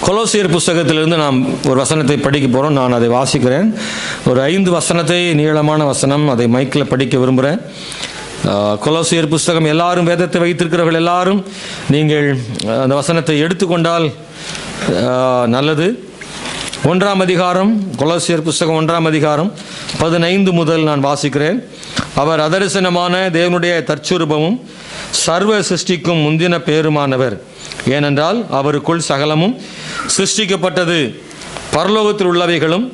கொலோசியர் புஸ்தகத்திலிருந்து நாம் ஒரு வசனத்தை படிக்க போகிறோம். நான் அதை வாசிக்கிறேன். ஒரு 5 வசனத்தை, நீளமான வசனம், அதை மைக்கில் படிக்க விரும்புகிறேன். கொலோசியர் புஸ்தகம், எல்லாரும் வேதத்தை வைத்திருக்கிறவர்கள் எல்லாரும் நீங்கள் அந்த வசனத்தை எடுத்துக்கொண்டால் நல்லது. 1ஆம் அதிகாரம், கொலோசியர் புஸ்தகம் 1ஆம் அதிகாரம் 15 முதல் நான் வாசிக்கிறேன். அவர் அதரிசனமான தேவனுடைய தற்சுரூபமும் சர்வ சிருஷ்டிக்கும் முந்தின பேருமானவர். ஏனென்றால் அவருக்குள் சகலமும் சிருஷ்டிக்கப்பட்டது, பரலோகத்தில் உள்ளவைகளும்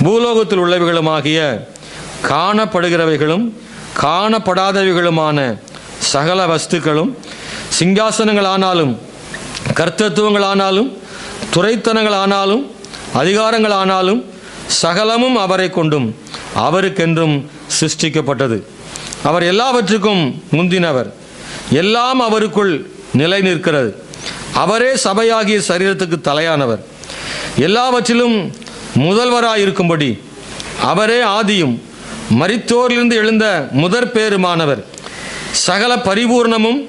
பூலோகத்தில் உள்ளவைகளுமாகிய காணப்படுகிறவைகளும் காணப்படாதவைகளுமான சகல வஸ்துக்களும், சிங்காசனங்களானாலும் கர்த்தத்துவங்களானாலும் துரைத்தனங்களானாலும் அதிகாரங்களானாலும் சகலமும் அவரை கொண்டும் அவருக்கென்றும் சிருஷ்டிக்கப்பட்டது. அவர் எல்லாவற்றுக்கும் முந்தினவர், எல்லாம் அவருக்குள் நிலை நிற்கிறது. அவரே சபையாகிய சரீரத்துக்கு தலையானவர், எல்லாவற்றிலும் முதல்வராயிருக்கும்படி அவரே ஆதியும் மரித்தோரிலிருந்து எழுந்த முதற் பேருமானவர். சகல பரிபூர்ணமும்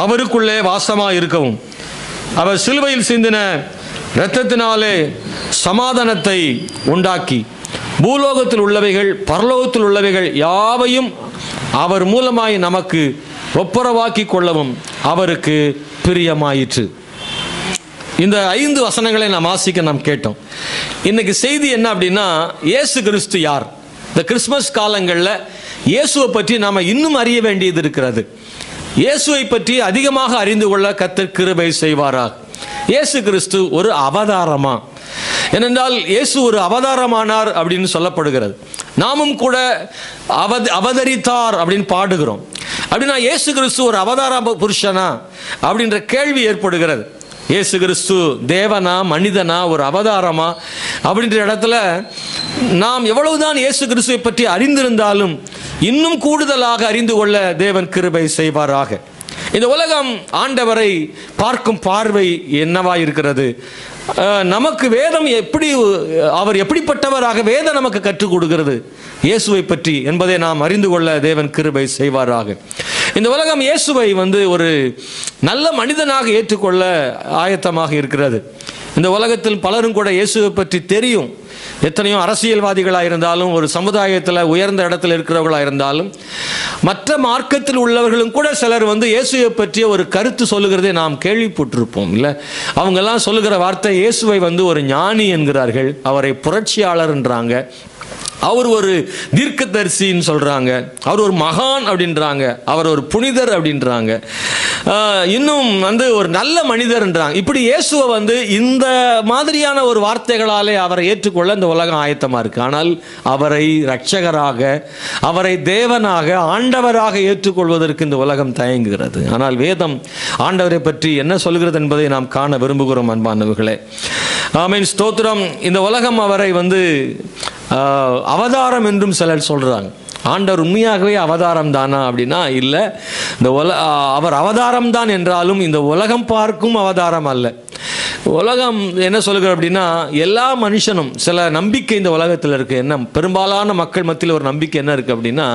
அவருக்குள்ளே வாசமாயிருக்கவும் அவர் சிலுவையில் சிந்தின இரத்தத்தினாலே சமாதானத்தை உண்டாக்கி பூலோகத்தில் உள்ளவைகள் பரலோகத்தில் உள்ளவைகள் யாவையும் அவர் மூலமாய் நமக்கு ஒப்புரவாக்கி கொள்ளவும் அவருக்கு பிரியமாயிற்று. இந்த 5 வசனங்களை நாம் வாசிக்க நாம் கேட்டோம். இன்னைக்கு செய்தி என்ன அப்படின்னா, இயேசு கிறிஸ்து யார்? இந்த கிறிஸ்மஸ் காலங்களில் இயேசுவை பற்றி நாம் இன்னும் அறிய வேண்டியது இருக்கிறது. இயேசுவை பற்றி அதிகமாக அறிந்து கொள்ள கர்த்தர் கிருபை செய்வாராக. இயேசு கிறிஸ்து ஒரு அவதாரமா? ஏனென்றால் இயேசு ஒரு அவதாரமானார் அப்படின்னு சொல்லப்படுகிறது. நாமும் கூட அவதரித்தார் அப்படின்னு பாடுகிறோம். அப்படின்னா இயேசு கிறிஸ்து ஒரு அவதார புருஷனா அப்படின்ற கேள்வி ஏற்படுகிறது. இயேசு கிறிஸ்து தேவனா மனிதனா ஒரு அவதாரமா அப்படின்ற இடத்துல நாம் எவ்வளவுதான் இயேசு கிறிஸ்துவை பற்றி அறிந்திருந்தாலும் இன்னும் கூடுதலாக அறிந்து கொள்ள தேவன் கிருபை செய்வாராக. இந்த உலகம் ஆண்டவரை பார்க்கும் பார்வை என்னவாய் இருக்கிறது? நமக்கு வேதம் அவர் எப்படிப்பட்டவராக வேதம் நமக்கு கற்றுக் கொடுக்கிறது இயேசுவை பற்றி என்பதை நாம் அறிந்து கொள்ள தேவன் கிருபை செய்வாராக. இந்த உலகம் இயேசுவை ஒரு நல்ல மனிதனாக ஏற்றுக்கொள்ள ஆயத்தமாக இருக்கிறது. இந்த உலகத்தில் பலரும் கூட இயேசுவை பற்றி தெரியும். எத்தனையோ அரசியல்வாதிகளாக இருந்தாலும், ஒரு சமுதாயத்தில் உயர்ந்த இடத்துல இருக்கிறவர்களாக இருந்தாலும், மற்ற மார்க்கத்தில் உள்ளவர்களும் கூட சிலர் இயேசுவை பற்றிய ஒரு கருத்து சொல்லுகிறதை நாம் கேள்விப்பட்டிருப்போம். இல்லை, அவங்கெல்லாம் சொல்லுகிற வார்த்தை இயேசுவை ஒரு ஞானி என்கிறார்கள், அவரை புரட்சியாளர் என்றாங்க, அவர் ஒரு தீர்க்கதரிசின்னு சொல்கிறாங்க, அவர் ஒரு மகான் அப்படின்றாங்க, அவர் ஒரு புனிதர் அப்படின்றாங்க, இன்னும் ஒரு நல்ல மனிதர்ன்றாங்க. இப்படி இயேசுவை இந்த மாதிரியான ஒரு வார்த்தைகளாலே அவரை ஏற்றுக்கொள்ள இந்த உலகம் ஆயத்தமாக இருக்குது. ஆனால் அவரை இரட்சகராக, அவரை தேவனாக, ஆண்டவராக ஏற்றுக்கொள்வதற்கு இந்த உலகம் தயங்குகிறது. ஆனால் வேதம் ஆண்டவரை பற்றி என்ன சொல்கிறது என்பதை நாம் காண விரும்புகிறோம். அன்பானவர்களே, ஆமென், ஸ்தோத்திரம். இந்த உலகம் அவரை அவதாரம் என்றும் சிலர் சொல்கிறாங்க. ஆண்டவர் உண்மையாகவே அவதாரம் தானா அப்படின்னா இல்லை, இந்த அவர் அவதாரம் தான் என்றாலும் இந்த உலகம் பார்க்கும் அவதாரம் அல்ல. உலகம் என்ன சொல்லுகிற அப்படின்னா, எல்லா மனுஷனும் சில நம்பிக்கை இந்த உலகத்தில் இருக்குது. என்ன, பெரும்பாலான மக்கள் மத்தியில் ஒரு நம்பிக்கை என்ன இருக்குது அப்படின்னா,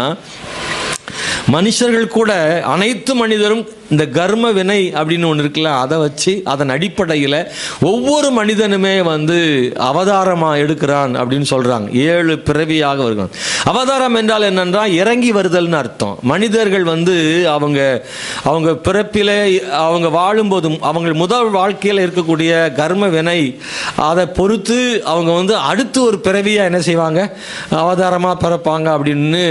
மனுஷர்கள் கூட அனைத்து மனிதரும் இந்த கர்ம வினை அப்படின்னு ஒன்று இருக்குல்ல, அதை வச்சு அதன் அடிப்படையில் ஒவ்வொரு மனிதனுமே அவதாரமாக எடுக்கிறான் அப்படின்னு சொல்கிறாங்க. 7 பிறவியாக வருகிறான். அவதாரம் என்றால் என்னென்றால் இறங்கி வருதல்னு அர்த்தம். மனிதர்கள் அவங்க பிறப்பிலே அவங்க வாழும்போதும் அவங்க முதல் வாழ்க்கையில் இருக்கக்கூடிய கர்ம வினை அதை பொறுத்து அவங்க அடுத்து ஒரு பிறவியாக என்ன செய்வாங்க, அவதாரமாக பிறப்பாங்க அப்படின்னு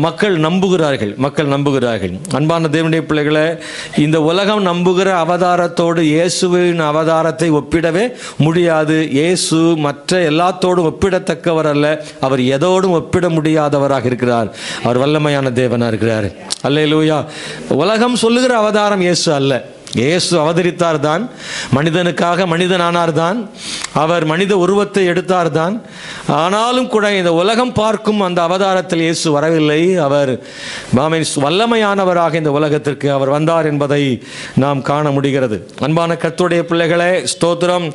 மக்கள் நம்புகிறார்கள். அன்பான தேவனுடைய பிள்ளைகளை, இந்த உலகம் நம்புகிற அவதாரத்தோடு இயேசுவின் அவதாரத்தை ஒப்பிடவே முடியாது. இயேசு மற்ற எல்லாத்தோடும் ஒப்பிடத்தக்கவர் அல்ல. அவர் எதோடும் ஒப்பிட முடியாதவராக இருக்கிறார். அவர் வல்லமையான தேவனாக இருக்கிறார். அல்லேலூயா. உலகம் சொல்லுகிற அவதாரம் இயேசு அல்ல. இயேசு அவதரித்தார் தான், மனிதனுக்காக மனிதனானார் தான், அவர் மனித உருவத்தை எடுத்தார் தான், ஆனாலும் கூட இந்த உலகம் பார்க்கும் அந்த அவதாரத்தில் இயேசு வரவில்லை. அவர் வல்லமையானவராக இந்த உலகத்திற்கு அவர் வந்தார் என்பதை நாம் காண முடிகிறது. அன்பான கர்த்தருடைய பிள்ளைகளே, ஸ்தோத்திரம்.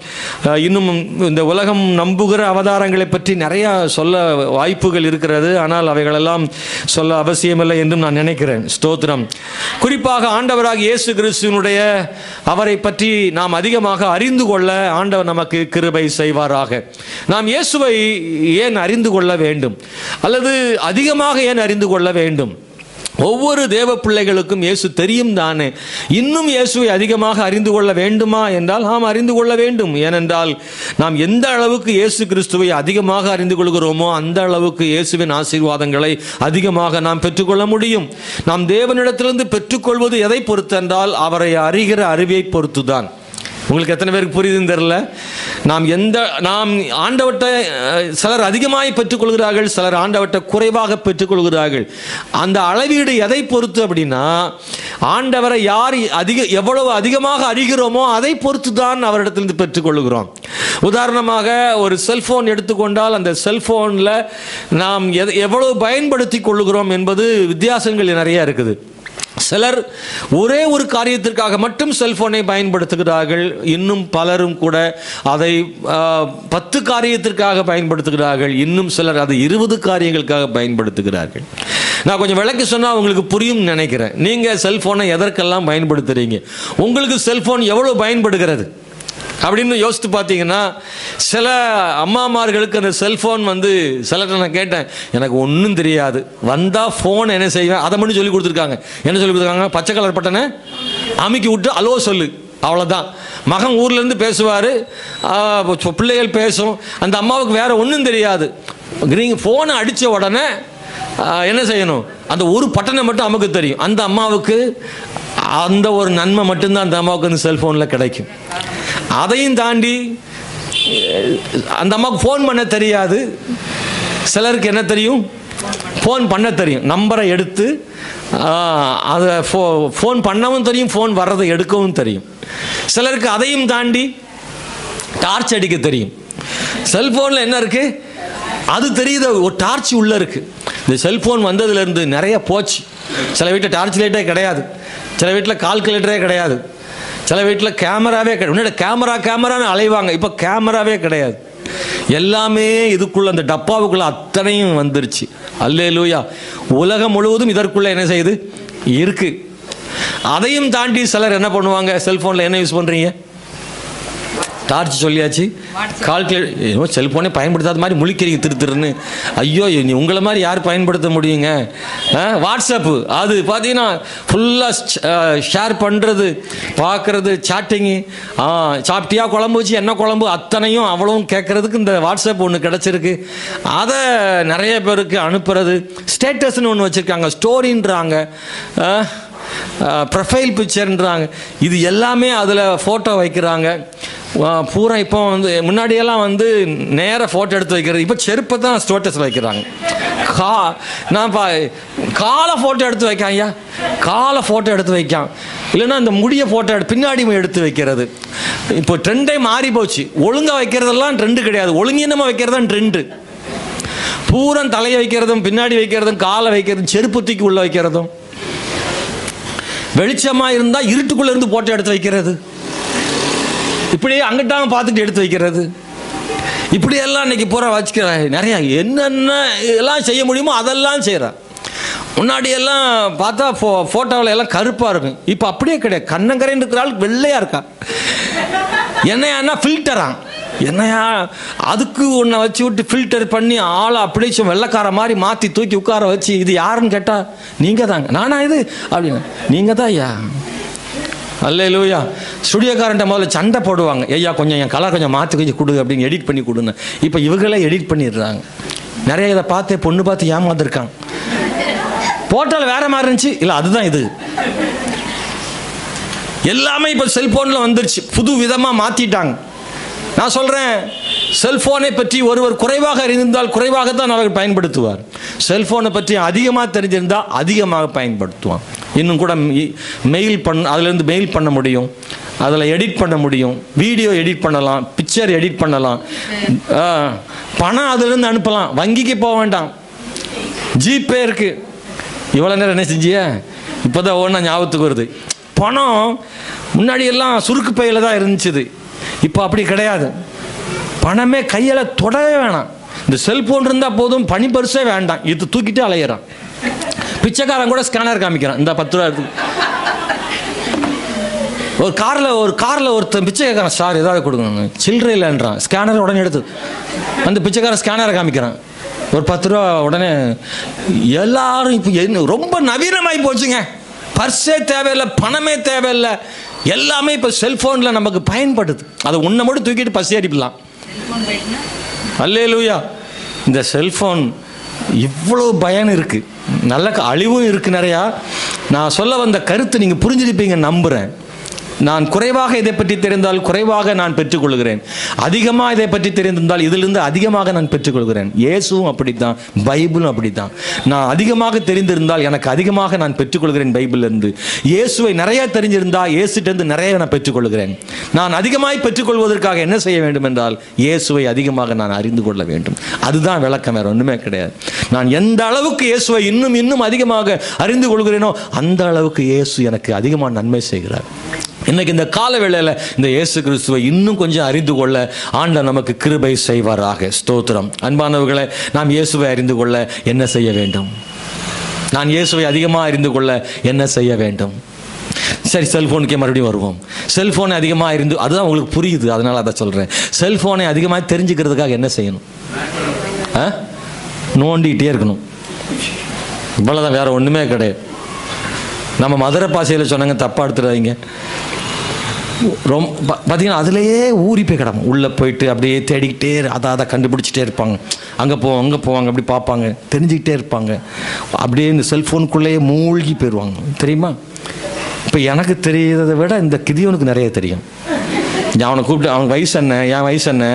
இன்னும் இந்த உலகம் நம்புகிற அவதாரங்களை பற்றி நிறைய சொல்ல வாய்ப்புகள் இருக்கிறது. ஆனால் அவைகளெல்லாம் சொல்ல அவசியமில்லை என்றும் நான் நினைக்கிறேன். ஸ்தோத்திரம். குறிப்பாக ஆண்டவராக இயேசு கிறிஸ்துவினுடைய அவரை பற்றி நாம் அதிகமாக அறிந்து கொள்ள ஆண்டவர் நமக்கு கிருபை செய்வாராக. நாம் இயேசுவை ஏன் அறிந்து கொள்ள வேண்டும், அல்லது அதிகமாக ஏன் அறிந்து கொள்ள வேண்டும்? ஒவ்வொரு தேவ பிள்ளைகளுக்கும் இயேசு தெரியும் தானே. இன்னும் இயேசுவை அதிகமாக அறிந்து கொள்ள வேண்டுமா என்றால் நாம் அறிந்து கொள்ள வேண்டும். ஏனென்றால் நாம் எந்த அளவுக்கு இயேசு கிறிஸ்துவை அதிகமாக அறிந்து கொள்கிறோமோ அந்த அளவுக்கு இயேசுவின் ஆசீர்வாதங்களை அதிகமாக நாம் பெற்றுக்கொள்ள முடியும். நாம் தேவனிடத்திலிருந்து பெற்றுக்கொள்வது எதை பொறுத்து என்றால் அவரை அறிகிற அறிவை பொறுத்துதான். உங்களுக்கு எத்தனை பேருக்கு புரியுதுன்னு தெரியல. நாம் ஆண்டவற்றை சிலர் அதிகமாக பெற்றுக்கொள்கிறார்கள், சிலர் ஆண்டவற்றை குறைவாக பெற்றுக்கொள்கிறார்கள். அந்த அளவீடு எதை பொறுத்து அப்படின்னா, ஆண்டவரை யார் எவ்வளவு அதிகமாக அறிகிறோமோ அதை பொறுத்து தான் அவரிடத்திலிருந்து பெற்றுக்கொள்கிறோம். உதாரணமாக ஒரு செல்போன் எடுத்துக்கொண்டால் அந்த செல்போனில் நாம் எவ்வளவு பயன்படுத்தி கொள்ளுகிறோம் என்பது வித்தியாசங்கள் நிறைய இருக்குது. சிலர் ஒரே ஒரு காரியத்திற்காக மட்டும் செல்போனை பயன்படுத்துகிறார்கள். இன்னும் பலரும் கூட அதை 10 காரியத்திற்காக பயன்படுத்துகிறார்கள். இன்னும் சிலர் அதை 20 காரியங்களுக்காக பயன்படுத்துகிறார்கள். நான் கொஞ்சம் விளக்கி சொன்னால் உங்களுக்கு புரியும் நினைக்கிறேன். நீங்கள் செல்போனை எதற்கெல்லாம் பயன்படுத்துகிறீங்க, உங்களுக்கு செல்போன் எவ்வளோ பயன்படுகிறது அப்படின்னு யோசித்து பார்த்தீங்கன்னா, சில அம்மாமார்களுக்கு அந்த செல்ஃபோன் சிலர்கிட்ட நான் கேட்டேன், எனக்கு ஒன்றும் தெரியாது, வந்தால் ஃபோன் என்ன செய்வேன் அதை மட்டும் சொல்லி கொடுத்துருக்காங்க. என்ன சொல்லி கொடுத்துருக்காங்க? பச்சை கலர் பட்டனை அமுக்கி விட்டு அலோ சொல்லு, அவ்வளோதான். மகன் ஊர்லேருந்து பேசுவார், பிள்ளைகள் பேசும். அந்த அம்மாவுக்கு வேறு ஒன்றும் தெரியாது. நீங்கள் ஃபோனை அடித்த உடனே என்ன செய்யணும், அந்த ஒரு பட்டனை மட்டும் அமுக்க தெரியும். அந்த அம்மாவுக்கு அந்த ஒரு நன்மை மட்டும்தான் அந்த அம்மாவுக்கு அந்த செல்ஃபோனில் கிடைக்கும். அதையும் தாண்டி அந்த அம்மாவுக்கு ஃபோன் பண்ண தெரியாது. சிலருக்கு என்ன தெரியும், ஃபோன் பண்ண தெரியும். நம்பரை எடுத்து அதை ஃபோன் பண்ணவும் தெரியும், ஃபோன் வர்றதை எடுக்கவும் தெரியும். சிலருக்கு அதையும் தாண்டி டார்ச் அடிக்க தெரியும். செல்ஃபோனில் என்ன இருக்குது அது தெரியுது, ஒரு டார்ச் உள்ளே இருக்குது. இந்த செல்ஃபோன் வந்ததுலேருந்து நிறைய போச்சு. சில வீட்டில் டார்ச் லைட்டே கிடையாது, சில வீட்டில் கால்குலேட்டரே கிடையாது, சில வீட்டில் கேமராவே கிடையாது. முன்னாடி கேமரான்னு அலைவாங்க, இப்போ கேமராவே கிடையாது. எல்லாமே இதுக்குள்ள அந்த டப்பாவுக்குள்ள அத்தனையும் வந்துருச்சு. அல்லேலூயா. உலகம் முழுவதும் இதற்குள்ள என்ன செய்யுது இருக்கு. அதையும் தாண்டி சிலர் என்ன பண்ணுவாங்க, செல்போனில் என்ன யூஸ் பண்ணுறீங்க, டார்ச் சொல்லியாச்சு, கால்குலேட், செல்ஃபோனே பயன்படுத்தாத மாதிரி முழிக்கிறீங்க திருன்னு. ஐயோ, உங்களை மாதிரி யார் பயன்படுத்த முடியுங்க? வாட்ஸ்அப்பு அது பார்த்தீங்கன்னா ஃபுல்லாக ஷேர் பண்ணுறது, பார்க்குறது, சாட்டிங்கு, சாப்பிட்டியா, குழம்பு வச்சு என்ன குழம்பு, அத்தனையும் அவ்வளவும் கேட்குறதுக்கு இந்த வாட்ஸ்அப் ஒன்று கிடச்சிருக்கு. அதை நிறைய பேருக்கு அனுப்புறது. ஸ்டேட்டஸ்ன்னு ஒன்று வச்சுருக்காங்க, ஸ்டோரின்றாங்க, ப்ரொஃபைல் பிக்சர்ன்றாங்க. இது எல்லாமே அதில் ஃபோட்டோ வைக்கிறாங்க பூரா. இப்போ முன்னாடியெல்லாம் நேராக ஃபோட்டோ எடுத்து வைக்கிறது, இப்போ செருப்பை தான் ஸ்டேட்டஸ் வைக்கிறாங்க. நான் காலை ஃபோட்டோ எடுத்து வைக்காங்க, காலை ஃபோட்டோ எடுத்து வைக்கான். இல்லைன்னா இந்த முடிய ஃபோட்டோ பின்னாடி எடுத்து வைக்கிறது. இப்போ ட்ரெண்டே மாறி போச்சு. ஒழுங்காக வைக்கிறதெல்லாம் ட்ரெண்டு கிடையாது, ஒழுங்கீனமாக வைக்கிறது தான் ட்ரெண்டு. பூரா தலையை வைக்கிறதும், பின்னாடி வைக்கிறதும், காலை வைக்கிறதும், செருப்பு தூக்கி உள்ள வைக்கிறதும், வெளிச்சமாக இருந்தால் இருட்டுக்குள்ளே இருந்து போட்டோ எடுத்து வைக்கிறது, இப்படியே அங்கிட்டாங்க பார்த்துட்டு எடுத்து வைக்கிறது, இப்படியெல்லாம் இன்னைக்கு பூரா வச்சுக்கிறாங்க. நிறையா என்னென்ன எல்லாம் செய்ய முடியுமோ அதெல்லாம் செய்கிறான். முன்னாடியெல்லாம் பார்த்தா ஃபோட்டோவில் எல்லாம் கருப்பாக இருக்கும், இப்போ அப்படியே கிடையாது. கண்ணங்கரைன்னு இருக்கிற ஆளுக்கு வெள்ளையாக இருக்கா. என்னையானா ஃபில்டரான், என்னையா அதுக்கு ஒன்றை வச்சு விட்டு ஃபில்டர் பண்ணி ஆளை அப்படியே வெள்ளைக்கார மாதிரி மாற்றி தூக்கி உட்கார வச்சு, இது யாருன்னு கேட்டால் நீங்கள் தாங்க. நானா இது அப்படின்னு, நீங்கள் தான் ஐயா. அல்லேலூயா. ஸ்டுடியோக்காரன்ட்ட முதல்ல சண்டை போடுவாங்க, ஐயா கொஞ்சம் என் கலர் கொஞ்சம் மாற்றி கொஞ்சம் கொடு அப்படின்னு, எடிட் பண்ணி கொடுங்க. இப்போ இவங்களே எடிட் பண்ணிடுறாங்க. நிறைய இதை பார்த்து பொண்ணு பார்த்து ஏமாந்துருக்காங்க. போட்டோவில் வேற மாதிரி இருந்துச்சு, இல்லை அதுதான் இது. எல்லாமே இப்போ செல்போனில் வந்துருச்சு, புது விதமாக மாற்றிட்டாங்க. நான் சொல்கிறேன், செல்ஃபோனை பற்றி ஒருவர் குறைவாக அறிந்திருந்தால் குறைவாகத்தான் அவர் பயன்படுத்துவார். செல்ஃபோனை பற்றி அதிகமாக தெரிஞ்சிருந்தால் அதிகமாக பயன்படுத்துவான். இன்னும் கூட மெயில் அதுலேருந்து மெயில் பண்ண முடியும், அதில் எடிட் பண்ண முடியும், வீடியோ எடிட் பண்ணலாம், பிக்சர் எடிட் பண்ணலாம், பணம் அதுலேருந்து அனுப்பலாம், வங்கிக்கு போக வேண்டாம், ஜிபே இருக்குது. இவ்வளோ நேரம் என்ன செஞ்சிய? இப்போ தான் ஒன்றா ஞாபகத்துக்கு வருது. பணம் முன்னாடியெல்லாம் சுருக்கு பையில் தான் இருந்துச்சு, இப்போ அப்படி கிடையாது. பணமே கையில் தொடவே வேணாம், இந்த செல்ஃபோன் இருந்தால் போதும், பனி பரிசே வேண்டாம், இது தூக்கிட்டு அலையிறான். பிச்சைக்காரன் கூட ஸ்கேனர் காமிக்கிறான், இந்த 10 ரூபா இருக்கு. ஒரு காரில் ஒருத்தன் பிச்சை கேட்குறான், சார் ஏதாவது கொடுக்கணும், சில்லறை இல்லைன்றான். ஸ்கேனர் உடனே எடுத்து அந்த பிச்சைக்காரன் ஸ்கேனரை காமிக்கிறான், ஒரு 10 ரூபா உடனே. எல்லாரும் இப்போ ரொம்ப நவீனமாகி போச்சுங்க. பர்ஸே தேவையில்லை, பணமே தேவையில்லை, எல்லாமே இப்போ செல்ஃபோனில் நமக்கு பயன்படுது. அதை உன்னை மட்டும் தூக்கிட்டு பஸ் ஏறிப்பலாம். அல்லேலூயா. இந்த செல்ஃபோன் இவ்வளோ பயன் இருக்குது, நல்ல அழிவும் இருக்குது நிறையா. நான் சொல்ல வந்த கருத்து நீங்கள் புரிஞ்சிருப்பீங்க நம்புகிறேன். நான் குறைவாக இதை பற்றி தெரிந்தால் குறைவாக நான் பெற்றுக்கொள்கிறேன், அதிகமாக இதை பற்றி தெரிந்திருந்தால் இதிலிருந்து அதிகமாக நான் பெற்றுக்கொள்கிறேன். இயேசுவும் அப்படித்தான், பைபிளும் அப்படித்தான். நான் அதிகமாக தெரிந்திருந்தால் எனக்கு அதிகமாக நான் பெற்றுக்கொள்கிறேன் பைபிளிலிருந்து. இயேசுவை நிறைய தெரிஞ்சிருந்தால் இயேசுட்டேருந்து நிறைய நான் பெற்றுக்கொள்கிறேன். நான் அதிகமாக பெற்றுக்கொள்வதற்காக என்ன செய்ய வேண்டும் என்றால் இயேசுவை அதிகமாக நான் அறிந்து கொள்ள வேண்டும். அதுதான் விளக்கம், வேறு ஒன்றுமே கிடையாது. நான் எந்த அளவுக்கு இயேசுவை இன்னும் இன்னும் அதிகமாக அறிந்து கொள்கிறேனோ அந்த அளவுக்கு இயேசு எனக்கு அதிகமாக நன்மை செய்கிறார். இன்னைக்கு இந்த கால வேளையில் இந்த இயேசு கிறிஸ்துவை இன்னும் கொஞ்சம் அறிந்து கொள்ள ஆண்டவர் நமக்கு கிருபை செய்வாராக. ஸ்தோத்திரம். அன்பானவர்களே, நாம் இயேசுவை அறிந்து கொள்ள என்ன செய்ய வேண்டும்? நான் இயேசுவை அதிகமாக அறிந்து கொள்ள என்ன செய்ய வேண்டும்? சரி, செல்ஃபோனுக்கே மறுபடியும் வருவோம். செல்ஃபோனை அதிகமாக அறிந்து, அதுதான் உங்களுக்கு புரியுது, அதனால் அதை சொல்கிறேன். செல்ஃபோனை அதிகமாக தெரிஞ்சுக்கிறதுக்காக என்ன செய்யணும்? நோண்டிகிட்டே இருக்கணும், இவ்வளோதான், வேறு ஒன்றுமே கிடையாது. நம்ம மதுரை பாசையில் சொன்னாங்க, தப்பாக எடுத்துடாதீங்க. ரொம்ப பார்த்தீங்கன்னா அதிலேயே ஊறி போய் கிடக்கும். உள்ளே போயிட்டு அப்படியே தேடிக்கிட்டே அதை கண்டுபிடிச்சிட்டே இருப்பாங்க. அங்கே போவாங்க, அப்படி பார்ப்பாங்க, தெரிஞ்சுக்கிட்டே இருப்பாங்க. அப்படியே இந்த செல்ஃபோனுக்குள்ளேயே மூழ்கி போயிடுவாங்க, தெரியுமா? இப்போ எனக்கு தெரியாததை விட இந்த கிதியோனுக்கு நிறைய தெரியும். அவனை கூப்பிட்டு, அவன் வயசு என்ன, என் வயசு என்ன,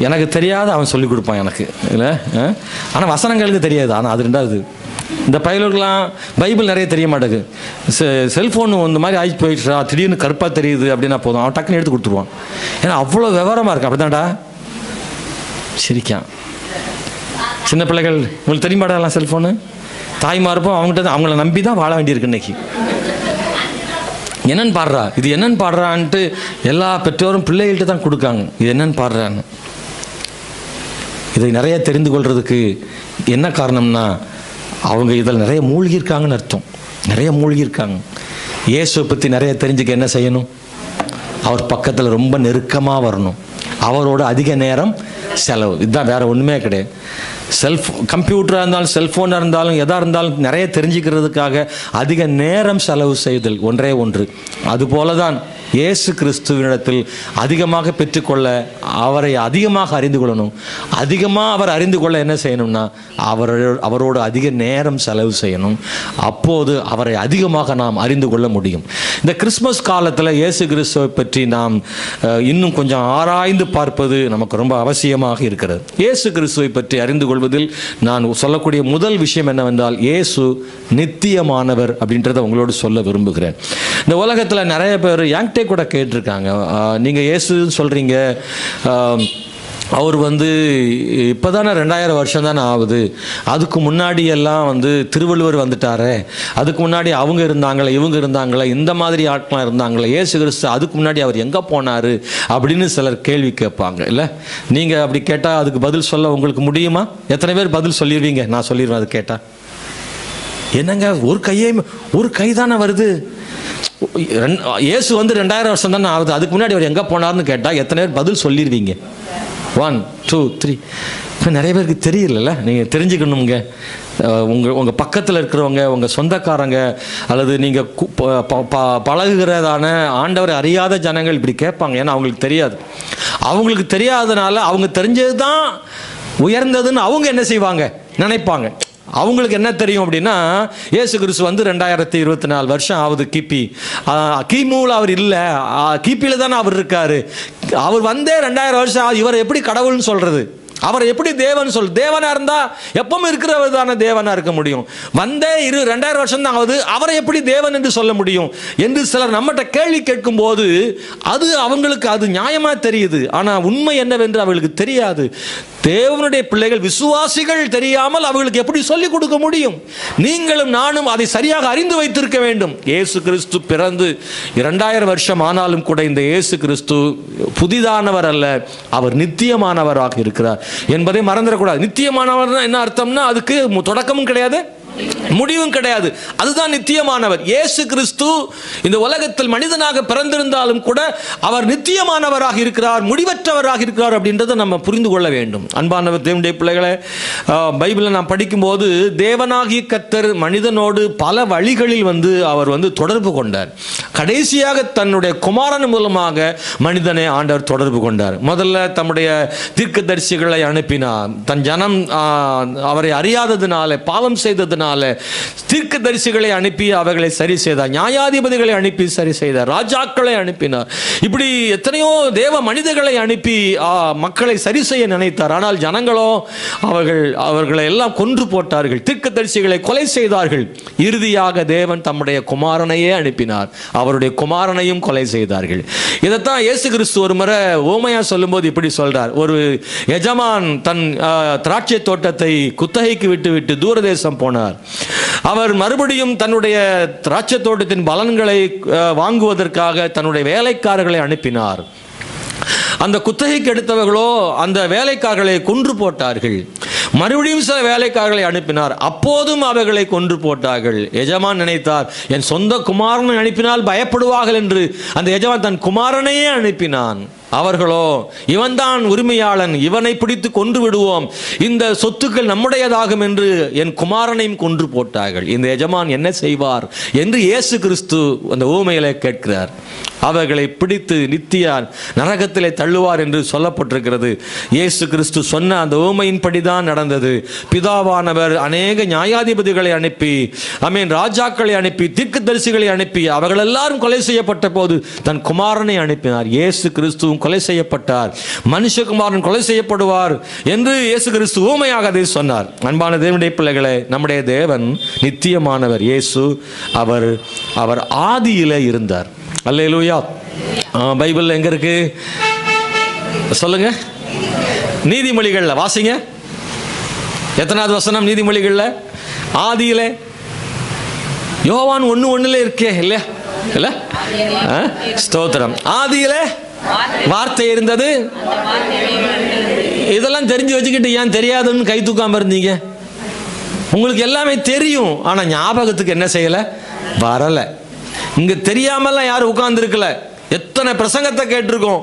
எனக்கு தெரியாத அவன் சொல்லிக் கொடுப்பான் எனக்கு, இல்லை? ஆனால் வசனங்களுக்கு தெரியாது. ஆனால் அது ரெண்டாவது, இந்த பையலுக்கெல்லாம் பைபிள் நிறைய தெரிய மாட்டேங்குது. செல்ஃபோன் இந்த மாதிரி ஆகி போயிடுச்சா, திடீர்னு கருப்பாக தெரியுது அப்படின்னா போதும், அவன் டக்குன்னு எடுத்து கொடுத்துருவான். ஏன்னா அவ்வளோ விவரமாக இருக்கு. அப்படிதான்டா சிரிக்கான். சின்ன பிள்ளைகள் உங்களுக்கு தெரியுமாடலாம் செல்ஃபோனு? தாய்மார்ப்போம் அவங்ககிட்ட, அவங்கள நம்பி தான் வாழ வேண்டியிருக்கு இன்னைக்கு. என்னன்னு பாடுறா, இது என்னன்னு பாடுறான்ட்டு எல்லா பெற்றோரும் பிள்ளைகள்கிட்ட தான் கொடுக்காங்க, இது என்னன்னு பாடுறான்னு. இதை நிறைய தெரிந்து கொள்றதுக்கு என்ன காரணம்னா, அவங்க இதில் நிறைய மூழ்கியிருக்காங்கன்னு அர்த்தம். நிறைய மூழ்கியிருக்காங்க. இயேசுவை பற்றி நிறைய தெரிஞ்சுக்க என்ன செய்யணும்? அவர் பக்கத்தில் ரொம்ப நெருக்கமாக வரணும், அவரோட அதிக நேரம் செலவு. இதுதான், வேறு ஒன்றுமே கிடையாது. கம்ப்யூட்டராக இருந்தாலும் செல்ஃபோனாக இருந்தாலும் எதாக இருந்தாலும் நிறைய தெரிஞ்சுக்கிறதுக்காக அதிக நேரம் செலவு செய்தல் ஒன்றே ஒன்று. அதுபோல தான் இயேசு கிறிஸ்துவினிடத்தில் அதிகமாக பெற்றுக்கொள்ள அவரை அதிகமாக அறிந்து கொள்ளணும். அதிகமாக அவர் அறிந்து கொள்ள என்ன செய்யணும்னா அவரோடு அதிக நேரம் செலவு செய்யணும். அப்போது அவரை அதிகமாக நாம் அறிந்து கொள்ள முடியும். இந்த கிறிஸ்மஸ் காலத்தில் இயேசு கிறிஸ்துவை பற்றி நாம் இன்னும் கொஞ்சம் ஆராய்ந்து பார்ப்பது நமக்கு ரொம்ப அவசியமாக இருக்கிறது. இயேசு கிறிஸ்துவை பற்றி அறிந்து கொள்வதில் நான் சொல்லக்கூடிய முதல் விஷயம் என்னவென்றால், இயேசு நித்தியமானவர் அப்படின்றத உங்களோடு சொல்ல விரும்புகிறேன். இந்த உலகத்தில் நிறைய பேர் என்கிட்ட கூட கேட்டிருக்காங்க, நீங்கள் இயேசு சொல்கிறீங்க, அவர் இப்போ தானே 2000 வருஷம் தானே ஆகுது, அதுக்கு முன்னாடி எல்லாம் திருவள்ளுவர் வந்துட்டாரே, அதுக்கு முன்னாடி அவங்க இருந்தாங்களே, இவங்க இருந்தாங்களே, இந்த மாதிரி ஆட்களாம் இருந்தாங்களே, இயேசு கிறிஸ்து அதுக்கு முன்னாடி அவர் எங்கே போனார் அப்படின்னு சிலர் கேள்வி கேட்பாங்க. இல்லை, நீங்கள் அப்படி கேட்டால் அதுக்கு பதில் சொல்ல உங்களுக்கு முடியுமா? எத்தனை பேர் பதில் சொல்லிடுவீங்க? நான் சொல்லிடுவேன். அது கேட்டால் என்னங்க, ஒரு கை தானே வருது, இயேசு 2000 வருஷம் தானே ஆகுது, அதுக்கு முன்னாடி அவர் எங்கே போனார்னு கேட்டால் எத்தனை பேர் பதில் சொல்லிடுவீங்க? 1 2 3. இப்போ நிறைய பேருக்கு தெரியல. நீங்கள் தெரிஞ்சுக்கணுங்க. உங்கள் பக்கத்தில் இருக்கிறவங்க, உங்கள் சொந்தக்காரங்க, அல்லது நீங்கள் பழகுகிறதான ஆண்டவரை அறியாத ஜனங்கள் இப்படி கேட்பாங்க. ஏன்னா அவங்களுக்கு தெரியாது. அவங்களுக்கு தெரியாதனால அவங்க தெரிஞ்சது தான் உயர்ந்ததுன்னு அவங்க என்ன செய்வாங்க, நினைப்பாங்க. அவங்களுக்கு என்ன தெரியும் அப்படின்னா, இயேசு கிறிஸ்து 2024 வருஷம் ஆகுது, கிமுவில் அவர் இல்லை, கிபியில் தானே அவர் இருக்காரு, அவர் 2000 வருஷம் ஆகுது, இவர் எப்படி கடவுள்னு சொல்கிறது அவர் எப்படி தேவன் தேவனா இருந்தா எப்பவும் இருக்கிறவர் தானே தேவனா இருக்க முடியும். வந்தே 2000 வருஷம் தான் ஆகுது, அவரை எப்படி தேவன் என்று சொல்ல முடியும் என்று சிலர் நம்மகிட்ட கேள்வி கேட்கும் போது அது அவங்களுக்கு அது நியாயமா தெரியுது. ஆனா உண்மை என்னவென்று அவர்களுக்கு தெரியாது. தேவனுடைய பிள்ளைகள் விசுவாசிகள் தெரியாமல் அவர்களுக்கு எப்படி சொல்லிக் கொடுக்க முடியும்? நீங்களும் நானும் அதை சரியாக அறிந்து வைத்திருக்க வேண்டும். இயேசு கிறிஸ்து பிறந்து 2000 வருஷம் ஆனாலும் கூட இந்த இயேசு கிறிஸ்து புதிதானவர் அல்ல, அவர் நித்தியமானவராக இருக்கிறார் என்பதை மறந்துடக்கூடாது. நித்தியமானவர் என்ன அர்த்தம்னா அதுக்கு தொடக்கமும் கிடையாது, முடிவும் கிடையாது. அதுதான் நித்தியமானவர். இயேசு கிறிஸ்து இந்த உலகத்தில் மனிதனாக பிறந்திருந்தாலும் கூட அவர் நித்தியமானவராக இருக்கிறார், முடிவற்றவராக இருக்கிறார் அப்படின்றத நம்ம புரிந்து கொள்ள வேண்டும். அன்பானவர் தேவனுடைய பிள்ளைகளை, பைபிளை நாம் படிக்கும்போது தேவனாகிய கர்த்தர் மனிதனோடு பல வழிகளில் அவர் தொடர்பு கொண்டார். கடைசியாக தன்னுடைய குமாரன் மூலமாக மனிதனை ஆண்டவர் தொடர்பு கொண்டார். முதல்ல தம்முடைய தீர்க்கதரிசிகளை அனுப்பினார். தன் ஜனம் அவரை அறியாததினால, பாவம் செய்ததினால தீர்க்கதரிசிகளை அனுப்பி அவர்களை சரி செய்தார். நியாயாதிபதிகளை அனுப்பி சரி செய்தார். ராஜாக்களை அனுப்பினார். இப்படி எத்தனையோ தேவ மனிதர்களை அனுப்பி மக்களை சரி செய்ய நினைத்தார். ஆனால் ஜனங்களோ அவர்களை எல்லாம் கொன்று போட்டார்கள், தீர்க்கதரிசிகளை கொலை செய்தார்கள். இறுதியாக தேவன் தம்முடைய குமாரனையே அனுப்பினார், அவருடைய குமாரனையும் கொலை செய்தார்கள். இதைத்தான் இயேசு கிறிஸ்து ஒரு முறை ஓமையா சொல்லும்போது இப்படி சொல்றார். ஒரு எஜமான் தன் திராட்சை தோட்டத்தை குத்தகைக்கு விட்டு தூரதேசம் போனார். அவர் மறுபடியும் தன்னுடைய திராட்சை தோட்டத்தின் பலன்களை வாங்குவதற்காக தன்னுடைய வேலைக்காரர்களை அனுப்பினார். அந்த குத்தகைக்கு எடுத்தவர்களோ அந்த வேலைக்காரர்களை கொன்று போட்டார்கள். மறுபடியும் சில வேலைக்காரர்களை அனுப்பினார், அப்போதும் அவர்களை கொன்று போட்டார்கள். எஜமான் நினைத்தார், என் சொந்த குமாரனை அனுப்பினால் பயப்படுவார்கள் என்று அந்த எஜமான் தன் குமாரனையே அனுப்பினான். அவர்களோ இவன்தான் உரிமையாளன், இவனை பிடித்து கொன்று விடுவோம், இந்த சொத்துக்கள் நம்முடையதாகும் என்று என் குமாரனையும் கொன்று போட்டார்கள். இந்த எஜமான் என்ன செய்வார் என்று இயேசு கிறிஸ்து அந்த ஊமையிலே கேட்கிறார். அவர்களை பிடித்து நித்திய நரகத்திலே தள்ளுவார் என்று சொல்லப்பட்டிருக்கிறது. இயேசு கிறிஸ்து சொன்ன அந்த ஊமையின்படிதான் நடந்தது. பிதாவானவர் அநேக நியாயாதிபதிகளை அனுப்பி, ராஜாக்களை அனுப்பி, தீர்க்கதரிசிகளை அனுப்பி அவர்கள் எல்லாரும் கொலை செய்யப்பட்ட போது தன் குமாரனை அனுப்பினார். இயேசு கிறிஸ்துவும் கொலை செய்யப்பட்டார், மனுஷகுமாரன் கொலை செய்யப்படுவார் என்று இயேசு கிறிஸ்து ஊமையாக அதை சொன்னார். அன்பான தேவனுடைய பிள்ளைகளே, நம்முடைய தேவன் நித்தியமானவர். இயேசு அவர் ஆதியிலே இருந்தார். அல்லேலூயா. பைபிள் எங்க இருக்கு சொல்லுங்க? நீதிமொழிகள்ல வாசிங்க. எத்தனாவது வசனம் நீதிமொழிகள்ல? ஆதியிலே. யோவான் 1:1 இருக்கே இல்லையா? இல்ல, ஸ்தோத்திரம். ஆதியிலே வார்த்தை இருந்தது. இதெல்லாம் தெரிஞ்சு வச்சுக்கிட்டு ஏன் தெரியாதுன்னு கை தூக்காம இருந்தீங்க? உங்களுக்கு எல்லாமே தெரியும், ஆனா ஞாபகத்துக்கு என்ன செய்யல? வரல. இங்க தெரியாமலாம் யாரும் உட்கார்ந்து இருக்கல. எத்தனை பிரசங்கத்தை கேட்டிருக்கோம்,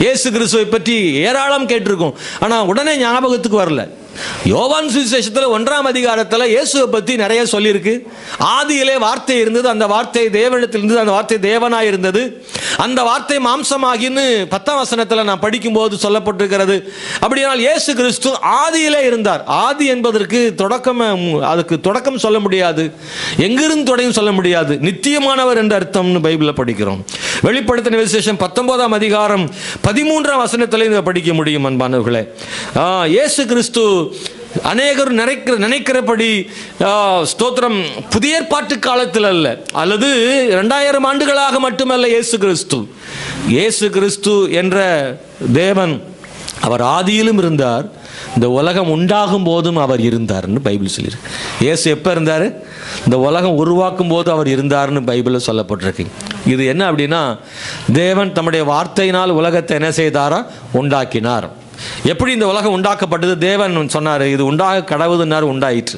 இயேசு கிறிஸ்துவை பற்றி ஏராளம் கேட்டிருக்கோம், ஆனா உடனே ஞாபகத்துக்கு வரல. யோவான் சுவிசேஷத்தில் 1ஆம் அதிகாரத்தில் இயேசுவை பற்றி நிறைய சொல்லியிருக்கு. ஆதியிலே வார்த்தை இருந்தது, அந்த வார்த்தை தேவனிடத்தில் இருந்தது, அந்த வார்த்தை தேவனாய் இருந்தது, அந்த வார்த்தை மாம்சமாகின்னு 10ஆம் வசனத்தில் நான் படிக்கும்போது சொல்லப்பட்டிருக்கிறது. அப்படியானால் இயேசு கிறிஸ்து ஆதியிலே இருந்தார். ஆதி என்பதற்கு அதுக்கு தொடக்கம் சொல்ல முடியாது, எங்கிருந்து தொடங்கும் சொல்ல முடியாது. நித்தியமானவர் என்ற அர்த்தம்னு பைபிளில் படிக்கிறோம். வெளிப்படுத்தின விசேஷம் 19ஆம் அதிகாரம் 13ஆம் வசனத்தில் இதை படிக்க முடியும். அன்பானவர்களே, இயேசு கிறிஸ்து அநேகர் நினைக்கிறபடி ஸ்தோத்திரம் புதிய ஏற்பாட்டு காலத்தில் அல்ல, அல்லது 2000 ஆண்டுகளாக மட்டுமல்ல. இயேசு கிறிஸ்து என்ற தேவன் அவர் ஆதியிலும் இருந்தார், இந்த உலகம் உண்டாகும் போதும் அவர் இருந்தார்னு பைபிள் சொல்லியிருக்கு. இயேசு எப்போ இருந்தார்? இந்த உலகம் உருவாக்கும் போது அவர் இருந்தார்னு பைபிளில் சொல்லப்பட்டிருக்கு. இது என்ன அப்படின்னா, தேவன் தம்முடைய வார்த்தையினால் உலகத்தை என்ன செய்தாரா? உண்டாக்கினார். எப்படி இந்த உலகம் உண்டாக்கப்பட்டது? தேவன் சொன்னார், இது உண்டாக கடவுதுன்னார், உண்டாயிற்று.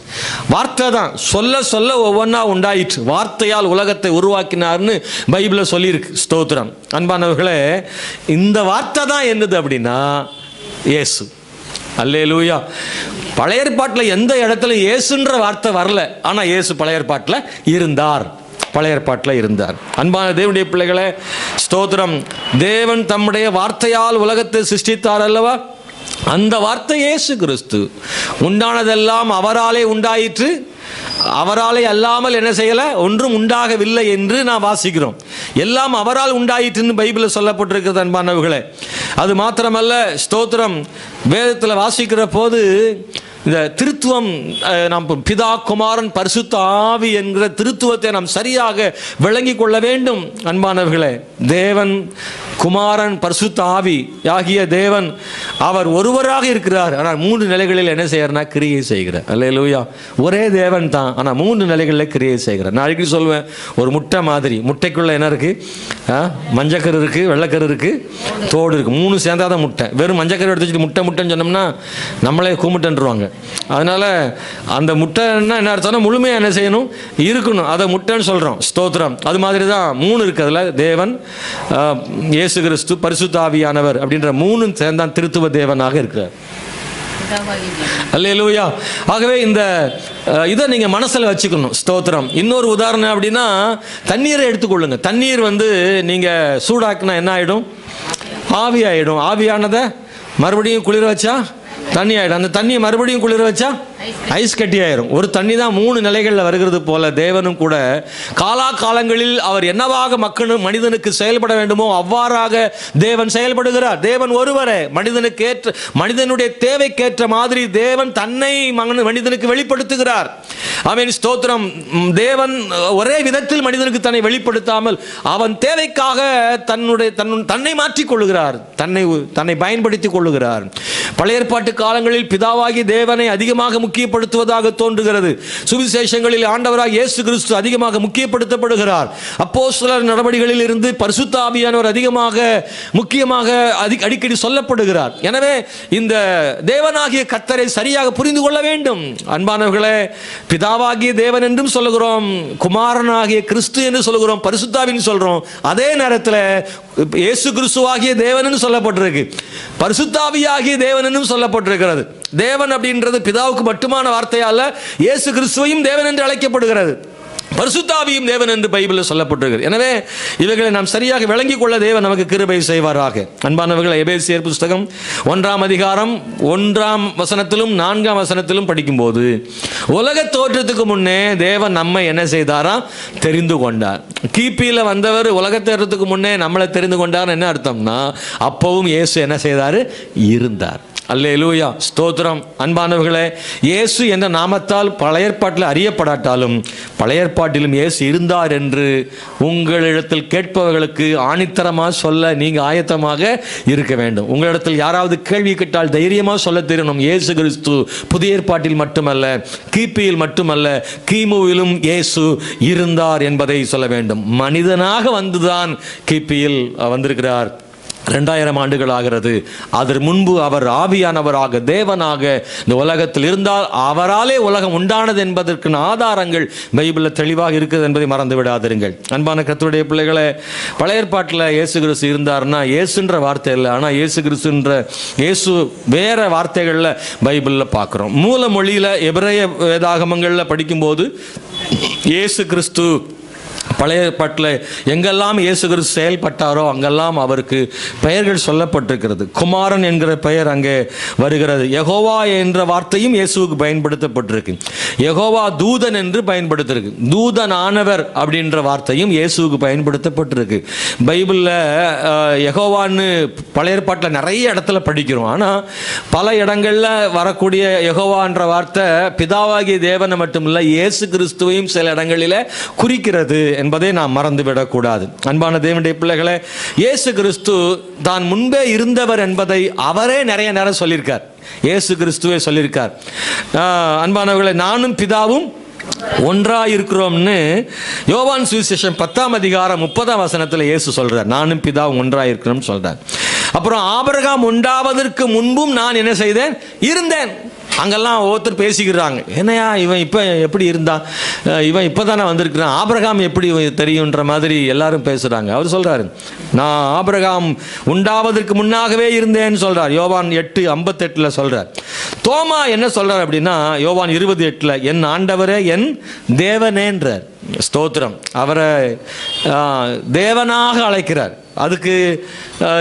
வார்த்தை தான், சொல்ல சொல்ல ஒவ்வொன்றா உண்டாயிற்று. வார்த்தையால் உலகத்தை உருவாக்கினார்னு பைபிளில் சொல்லியிருக்கு. ஸ்தோத்திரம். அன்பானவர்களே, இந்த வார்த்தை தான் என்னது அப்படின்னா இயேசு. அல்லேலூயா. பழைய ஏற்பாட்டில் எந்த இடத்துல இயேசுன்ற வார்த்தை வரல, ஆனால் இயேசு பழைய ஏற்பாட்டில் இருந்தார். பழைய ஏற்பாட்டில் இருந்தார். அன்பான தேவனுடைய பிள்ளைகளே, ஸ்தோத்திரம். தேவன் தம்முடைய வார்த்தையால் உலகத்தை சிருஷ்டித்தார் அல்லவா? அந்த வார்த்தை இயேசு கிறிஸ்து. உண்டானதெல்லாம் அவராலே உண்டாயிற்று, அவராலே அல்லாமல் என்ன செய்யலை, ஒன்றும் உண்டாகவில்லை என்று நான் வாசிக்கிறோம். எல்லாம் அவரால் உண்டாயிற்றுன்னு பைபிளில் சொல்லப்பட்டிருக்கிறது அன்பானவர்களே. அது மாத்திரமல்ல, ஸ்தோத்திரம், வேதத்தில் வாசிக்கிற போது இந்த திருத்துவம், நாம் பிதா குமாரன் பரிசுத்த ஆவி என்கிற திருத்துவத்தை நாம் சரியாக விளங்கி கொள்ள வேண்டும் அன்பானவர்களே. தேவன் குமாரன் பரிசுத்த ஆவி ஆகிய தேவன் அவர் ஒருவராக இருக்கிறார். ஆனால் 3 நிலைகளில் என்ன செய்யறனா கிரியை செய்கிறார். அல்லேலூயா. ஒரே தேவன் தான், ஆனால் 3 நிலைகளில் கிரியை செய்கிறார். நான் அடிக்கடி சொல்வேன், ஒரு முட்டை மாதிரி, முட்டைக்குள்ள என்ன இருக்கு, மஞ்சக்கரு இருக்கு, வெள்ளைக்கரு இருக்கு, தோடு இருக்கு, 3 சேர்ந்தாதான் முட்டை. வெறும் மஞ்சக்கரு எடுத்து வச்சுட்டு முட்டை முட்டைன்னு சொன்னோம்னா நம்மளே கூமுட்டன்றுவாங்க. அதனால அந்த முட்டைன்னா என்ன அர்த்தம்னா முழுமையாக என்ன செய்யணும், இருக்கணும், அதை முட்டைன்னு சொல்றோம். ஸ்தோத்திரம். அது மாதிரி தான் 3 இருக்கு அதுல, தேவன், இயேசு கிறிஸ்து, பரிசுத்த ஆவியானவர் அப்படின்ற 3 சேர்ந்தான் திருத்துவ தேவனாக இருக்கிறார். அல்லேலூயா. ஆகவே இந்த இதை நீங்க மனசுல வச்சுக்கணும். ஸ்தோத்திரம். இன்னொரு உதாரணம் அப்படின்னா, தண்ணீரை எடுத்துக்கொள்ளுங்க. தண்ணீர் நீங்க சூடாக்குனா என்ன ஆயிடும், ஆவி ஆயிடும். ஆவியானதை மறுபடியும் குளிர வச்சா தண்ணி ஆயிடும். அந்த தண்ணியை மறுபடியும் குளிர வச்சா ஐஸ் கட்டி ஆயிரும். ஒரு தண்ணி தான் 3 நிலைகளில் வருகிறது போல தேவனும் கூட காலாகாலங்களில் அவர் என்னவாக மனிதனுக்கு செயல்பட வேண்டுமோ அவ்வாறாக தேவன் செயல்படுகிறார். தேவன் ஒருவரே. மனிதனுக்கு ஏற்ற, மனிதனுடைய தேவைக்கேற்ற மாதிரி தேவன் தன்னை மனிதனுக்கு வெளிப்படுத்துகிறார். ஆமென். ஸ்தோத்திரம். தேவன் ஒரே விதத்தில் மனிதனுக்கு தன்னை வெளிப்படுத்தாமல் அவன் தேவைக்காக தன்னை மாற்றிக் கொள்ளுகிறார், தன்னை பயன்படுத்திக் கொள்ளுகிறார். பழைய ஏற்பாட்டு காலங்களில் பிதாவாகி தேவனை அதிகமாக முக்கியப்படுத்துவதாக தோன்றுகிறது. சுவிசேஷங்களில் ஆண்டவராக இயேசு கிறிஸ்து அதிகமாக முக்கியப்படுத்தப்படுகிறார். அப்போஸ்தலர் நடவடிக்கைகளில் இருந்து பரிசுத்த ஆவியானவர் முக்கியமாக அடிக்கடி சொல்லப்படுகிறார். எனவே இந்த தேவனாகிய கர்த்தரை சரியாக புரிந்து கொள்ள வேண்டும் அன்பானவர்களே. பிதாவாகிய தேவன் என்றும் சொல்லுகிறோம், குமாரனாகிய கிறிஸ்து என்று சொல்லுகிறோம், பரிசுத்தாவின்னு சொல்றோம். அதே நேரத்தில் இயேசு கிறிஸ்துவாகிய தேவன் சொல்லப்பட்டிருக்கு, பரிசுத்தாவியாகிய தேவன் சொல்லப்பட்டிருக்கிறது. தேவன் அப்படின்றது பிதாவுக்கு மட்டுமான வார்த்தையால இயேசு கிறிஸ்துவையும் தேவன் என்று அழைக்கப்படுகிறது, பரிசுத்தாவியும் தேவன் என்று பைபிளில் சொல்லப்பட்டிருக்கிறது. எனவே இவைகளை நாம் சரியாக விளங்கிக் கொள்ள தேவன் நமக்கு கிருபை செய்வாராக. அன்பானவர்கள், எபேசியர் புஸ்தகம் 1ஆம் அதிகாரம் 1ஆம் வசனத்திலும் 4ஆம் வசனத்திலும் படிக்கும்போது, உலக தோற்றத்துக்கு முன்னே தேவன் நம்மை என்ன செய்தாரா, தெரிந்து கொண்டார். கிபியில வந்தவர் உலக தோற்றத்துக்கு முன்னே நம்மளை தெரிந்து கொண்டார். என்ன அர்த்தம்னா, அப்பவும் இயேசு என்ன செய்தாரு, இருந்தார். அல்லேலூயா. ஸ்தோத்திரம். அன்பானவர்களே, இயேசு என்ற நாமத்தால் பழைய ஏற்பாட்டில் அறியப்படாட்டாலும் பழைய ஏற்பாட்டிலும் இயேசு இருந்தார் என்று உங்களிடத்தில் கேட்பவர்களுக்கு ஆணித்தரமாக சொல்ல நீங்கள் ஆயத்தமாக இருக்க வேண்டும். உங்களிடத்தில் யாராவது கேள்வி கேட்டால் தைரியமாக சொல்ல தெரியணும், இயேசு கிறிஸ்து புதிய ஏற்பாட்டில் மட்டுமல்ல, கிபியில் மட்டுமல்ல, கிமுவிலும் இயேசு இருந்தார் என்பதை சொல்ல வேண்டும். மனிதனாக வந்துதான் கிபியில் வந்திருக்கிறார். 2000 ஆண்டுகள் ஆகிறது. அதற்கு முன்பு அவர் ஆவியானவராக தேவனாக இந்த உலகத்தில் இருந்தால் அவராலே உலகம் உண்டானது என்பதற்கு ஆதாரங்கள் பைபிளில் தெளிவாக இருக்குது என்பதை மறந்து விடாதிருங்கள். அன்பான கர்த்தருடைய பிள்ளைகளே, பழைய ஏற்பாட்டில் இயேசு கிறிஸ்து இருந்தார்னா இயேசுன்ற வார்த்தை இல்லை, ஆனால் இயேசு கிறிஸ்துன்ற இயேசு வேற வார்த்தைகளில் பைபிளில் பார்க்குறோம். மூல மொழியில் எபிரேய வேதாகமங்களில் படிக்கும்போது இயேசு கிறிஸ்து பழைய ஏற்பாட்டில் எங்கெல்லாம் இயேசு கிறிஸ்து செயல்பட்டாரோ அங்கெல்லாம் அவருக்கு பெயர்கள் சொல்லப்பட்டிருக்கிறது. குமாரன் என்கிற பெயர் அங்கே வருகிறது. யெகோவா என்ற வார்த்தையும் இயேசுவுக்கு பயன்படுத்தப்பட்டிருக்கு. யெகோவா தூதன் என்று பயன்படுத்திருக்கு. தூதன் ஆனவர் அப்படின்ற வார்த்தையும் இயேசுவுக்கு பயன்படுத்தப்பட்டிருக்கு. பைபிளில் யெகோவான்னு பழைய ஏற்பாட்டில் நிறைய இடத்துல படிக்கிறோம். ஆனால் பல இடங்களில் வரக்கூடிய யெகோவான்ற வார்த்தை பிதாவாகிய தேவனை மட்டுமில்லை, இயேசு கிறிஸ்துவையும் சில இடங்களில் குறிக்கிறது என்பதை நாம் மறந்துவிடக்கூடாது. அன்பான தேவனுடைய பிள்ளைகளே, இயேசு கிறிஸ்து தான் முன்பே இருந்தவர் என்பதை அவரே நிறைய நேரம் சொல்லியிருக்கார். இயேசு கிறிஸ்துவே சொல்லியிருக்கார். அன்பானவர்களே, நானும் பிதாவும் ஒன்றாயிருக்கிறோம்னு யோவான் சுவிசேஷம் 10ஆம் அதிகாரம் 30ஆம் வசனத்தில் இயேசு சொல்றார். நானும் பிதாவும் ஒன்றாயிருக்கிறோம் சொல்றார். அப்புறம் ஆபிரகாம் உண்டாவதற்கு முன்பும் நான் என்ன செய்தேன், இருந்தேன். அங்கெல்லாம் ஒவ்வொருத்தர் பேசிக்கிறாங்க, என்னையா இவன் இப்போ எப்படி இருந்தான், இவன் இப்போ தானே வந்திருக்கிறான், ஆபிரகாம் எப்படி தெரியுன்ற மாதிரி எல்லாரும் பேசுகிறாங்க. அவர் சொல்கிறாரு, நான் ஆபிரகாம் உண்டாவதற்கு முன்னாகவே இருந்தேன்னு சொல்கிறார். யோவான் 8:58 சொல்கிறார். தோமா என்ன சொல்கிறார் அப்படின்னா, யோவான் 20:8 என் ஆண்டவரே என் தேவனேன்றார். ஸ்தோத்திரம். அவரை தேவனாக அழைக்கிறார். அதுக்கு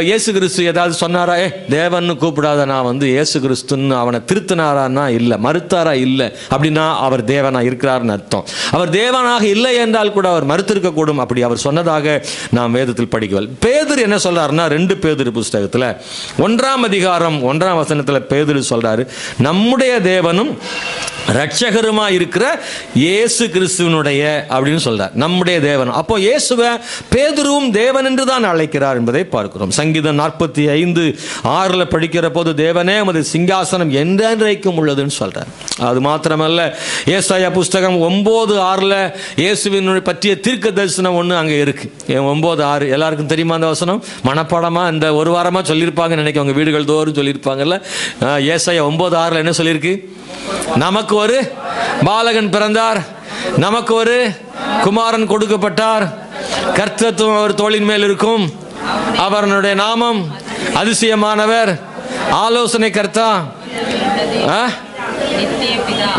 இயேசு கிறிஸ்து ஏதாவது சொன்னாரா? தேவன்னு கூப்பிடாத, நான் இயேசு கிறிஸ்துன்னு அவனை திருத்தினாரான்னா இல்லை, மறுத்தாரா இல்லை. அப்படின்னா அவர் தேவனாக இருக்கிறார்னு அர்த்தம். அவர் தேவனாக இல்லை என்றால் கூட அவர் மறுத்திருக்கக்கூடும். அப்படி அவர் சொன்னதாக நாம் வேதத்தில் படிக்கவில்லை. பேதுரு என்ன சொல்றாருன்னா, 2 பேதுரு புஸ்தகத்தில் 1ஆம் அதிகாரம் 1ஆம் வசனத்தில் பேதுரு சொல்றாரு, நம்முடைய தேவனும் இரட்சகருமா இருக்கிற இயேசு கிறிஸ்துவனுடைய அப்படின்னு சொல்றார். நம்முடைய தேவன். அப்போ இயேசுவை பேதுருவும் தேவன் என்று தான் அழைக்கிறார் என்பதை பார்க்கிறோம். சங்கீதம் 45:6 படிக்கிற போது, தேவனே உமது சிங்காசனம் என்றென்றைக்கும் உள்ளதுன்னு சொல்றார். அது மாத்திரமல்ல, ஏசாயா புஸ்தகம் 9:6 இயேசுவின் பற்றிய தீர்க்க தரிசனம் ஒன்று அங்கே இருக்கு. 9:6 எல்லாருக்கும் தெரியுமா அந்த வசனம்? மனப்பாடமா இந்த ஒரு வாரமா சொல்லியிருப்பாங்க நினைக்க, உங்க வீடுகள் தோறும் சொல்லியிருப்பாங்கல்ல. ஏசாயா 9:6 என்ன சொல்லியிருக்கு? நமக்கு ஒரு பாலகன் பிறந்தார், நமக்கு ஒரு குமாரன் கொடுக்கப்பட்டார், கர்த்தத்துவம் அவர் தோளின் மேல் இருக்கும், அவருடைய நாமம் அதிசயமானவர், ஆலோசனை கர்த்தா,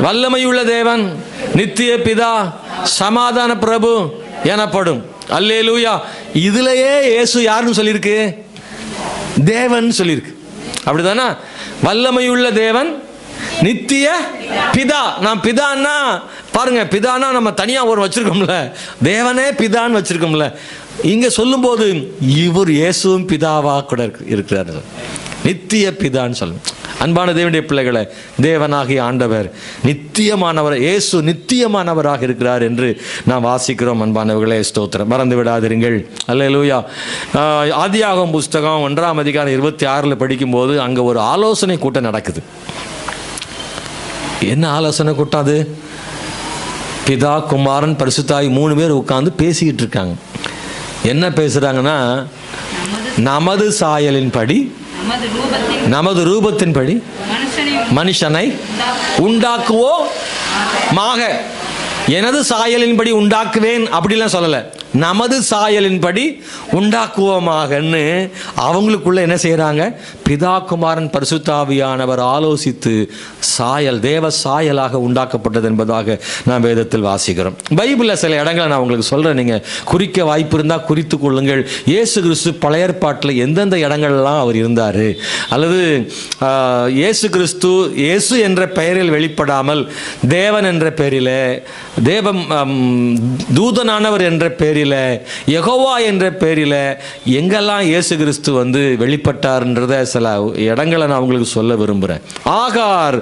வல்லமையுள்ள தேவன், நித்திய பிதா, சமாதான பிரபு எனப்படும். அல்லேலூயா. இதுலயே இயேசு யாருன்னு சொல்லியிருக்கு? தேவன் சொல்லியிருக்கு. அப்படிதானா? வல்லமையுள்ள தேவன், நித்திய பிதா. நான் பிதான்னா பாருங்க, பிதானா நம்ம தனியா ஒரு வச்சிருக்கோம்ல, தேவனே பிதான்னு வச்சிருக்கோம்ல. இங்க சொல்லும் போது இவர் இயேசுவும் பிதாவா கூட இருக்கிறார். நித்திய பிதான்னு சொல்லும். அன்பான தேவனுடைய பிள்ளைகளை, தேவனாகிய ஆண்டவர் நித்தியமானவர், இயேசு நித்தியமானவராக இருக்கிறார் என்று நாம் வாசிக்கிறோம். அன்பானவர்களே, ஸ்தோத்திரம். மறந்து விடாதிருங்கள். அல்லேலூயா. ஆதியாகமம் புஸ்தகம் 1ஆம் அதிகாரம் 26 படிக்கும்போது அங்கே ஒரு ஆலோசனை கூட்டம் நடக்குது. என்ன ஆலோசனை கூட்டம் அது? பிதா, குமாரன், பரிசுத்தாவி 3 பேர் உட்கார்ந்து பேசிக்கிட்டு இருக்காங்க. என்ன பேசுறாங்கன்னா, நமது சாயலின்படி, நமது ரூபத்தின்படி மனுஷனை உண்டாக்குவோமாக. எனது சாயலின்படி உண்டாக்குவேன் அப்படிலாம் சொல்லலை, நமது சாயலின்படி உண்டாக்குவோமாகன்னு அவங்களுக்குள்ள என்ன செய்யறாங்க? பிதா, குமாரன், பரிசுத்தாவியானவர் ஆலோசித்து சாயல், தேவ சாயலாக உண்டாக்கப்பட்டது என்பதாக நாம் வேதத்தில் வாசிக்கிறோம். பைபிளில் சில இடங்களை நான் உங்களுக்கு சொல்றேன், நீங்க குறிக்க வாய்ப்பு இருந்தால் குறித்து கொள்ளுங்கள். இயேசு கிறிஸ்து பழைய ஏற்பாட்டில் எந்தெந்த இடங்கள்லாம் அவர் இருந்தார், அல்லது இயேசு கிறிஸ்து இயேசு என்ற பெயரில் வெளிப்படாமல் தேவன் என்ற பெயரில், தேவம் தூதனானவர் என்ற பெயரில், யெகோவா என்ற பெயரில் எங்கெல்லாம் இயேசு கிறிஸ்து வெளிப்பட்டார்ன்றத சில இடங்களை நான் உங்களுக்கு சொல்ல விரும்புகிறேன். ஆகார்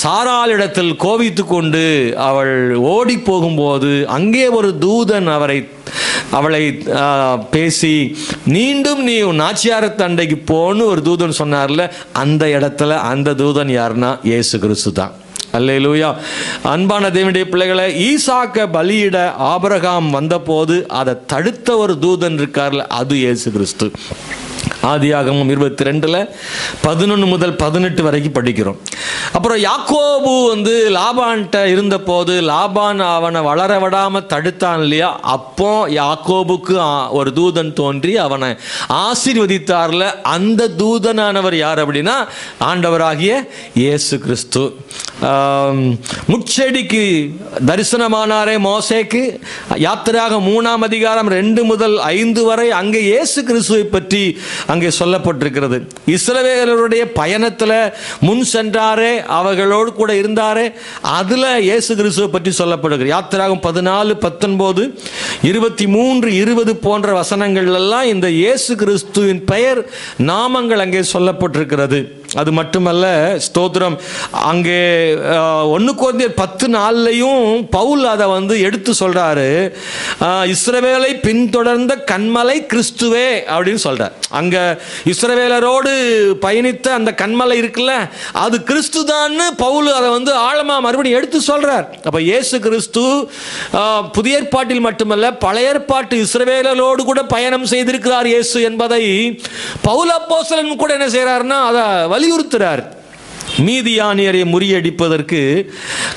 சாராளிடத்தில் கோபித்து கொண்டு அவள் ஓடி போகும்போது அங்கே ஒரு தூதன் அவளை பேசி, மீண்டும் நீ நாச்சியாரத்து அண்டைக்கு போன்னு ஒரு தூதன் சொன்னார்ல, அந்த இடத்துல அந்த தூதன் யாருன்னா இயேசு கிறிஸ்து தான். அல்லேலூயா. அன்பான தேவனுடைய பிள்ளைகளை, ஈசாக்க பலியிட ஆபிரகாம் வந்தபோது அதை தடுத்த ஒரு தூதன் இருக்கார்ல, அது இயேசு கிறிஸ்து. ஆதியாகமம் 22 11 முதல் 18 வரைக்கும் படிக்கிறோம். அப்புறம் யாக்கோபு லாபான்கிட்ட இருந்த போது லாபான் அவனை வளர விடாம தடுத்தான் இல்லையா, அப்போ யாக்கோபுக்கு ஒரு தூதன் தோன்றி அவனை ஆசீர்வதித்தார்ல, அந்த தூதனானவர் யார் அப்படின்னா ஆண்டவராகிய இயேசு கிறிஸ்து. முட்செடிக்கு தரிசனமானாரே மோசேக்கு, யாத்திராகமம் 3ஆம் அதிகாரம் 2 முதல் 5 வரை அங்கே இயேசு கிறிஸ்துவை பற்றி அங்கே சொல்லப்பட்டிருக்கிறது. இஸ்ரவேலருடைய பயணத்தில் முன் சென்றாரே, அவர்களோடு கூட இருந்தாரே, அதில் இயேசு கிறிஸ்துவை பற்றி சொல்லப்படுகிறது. யாத்திராகமம் 14, 19, 23, 20 போன்ற வசனங்கள் எல்லாம் இந்த இயேசு கிறிஸ்துவின் பெயர் நாமங்கள் அங்கே சொல்லப்பட்டிருக்கிறது. அது மட்டுமல்ல, ஸ்தோத்திரம், அங்கே 1 கொரிந்தியர் 10:4 பவுல் அதை எடுத்து சொல்றாரு, இஸ்ரவேலை பின்தொடர்ந்த கன்மலை கிறிஸ்துவே அப்படின்னு சொல்றார். அங்க இஸ்ரவேலரோடு பயணித்த அந்த கன்மலை இருக்குல்ல, அது கிறிஸ்து தான் பவுல் அதை ஆழமா மறுபடியும் எடுத்து சொல்றார். அப்ப இயேசு கிறிஸ்து புதிய ஏற்பாட்டில் மட்டுமல்ல, பழைய ஏற்பாட்டு இஸ்ரவேலரோடு கூட பயணம் செய்திருக்கிறார் இயேசு என்பதை பவுல் அப்போஸ்தலன் கூட என்ன செய்யறாருன்னா அதை வலியுறுத்துறார். மீதியானியரை முறியடிப்பதற்கு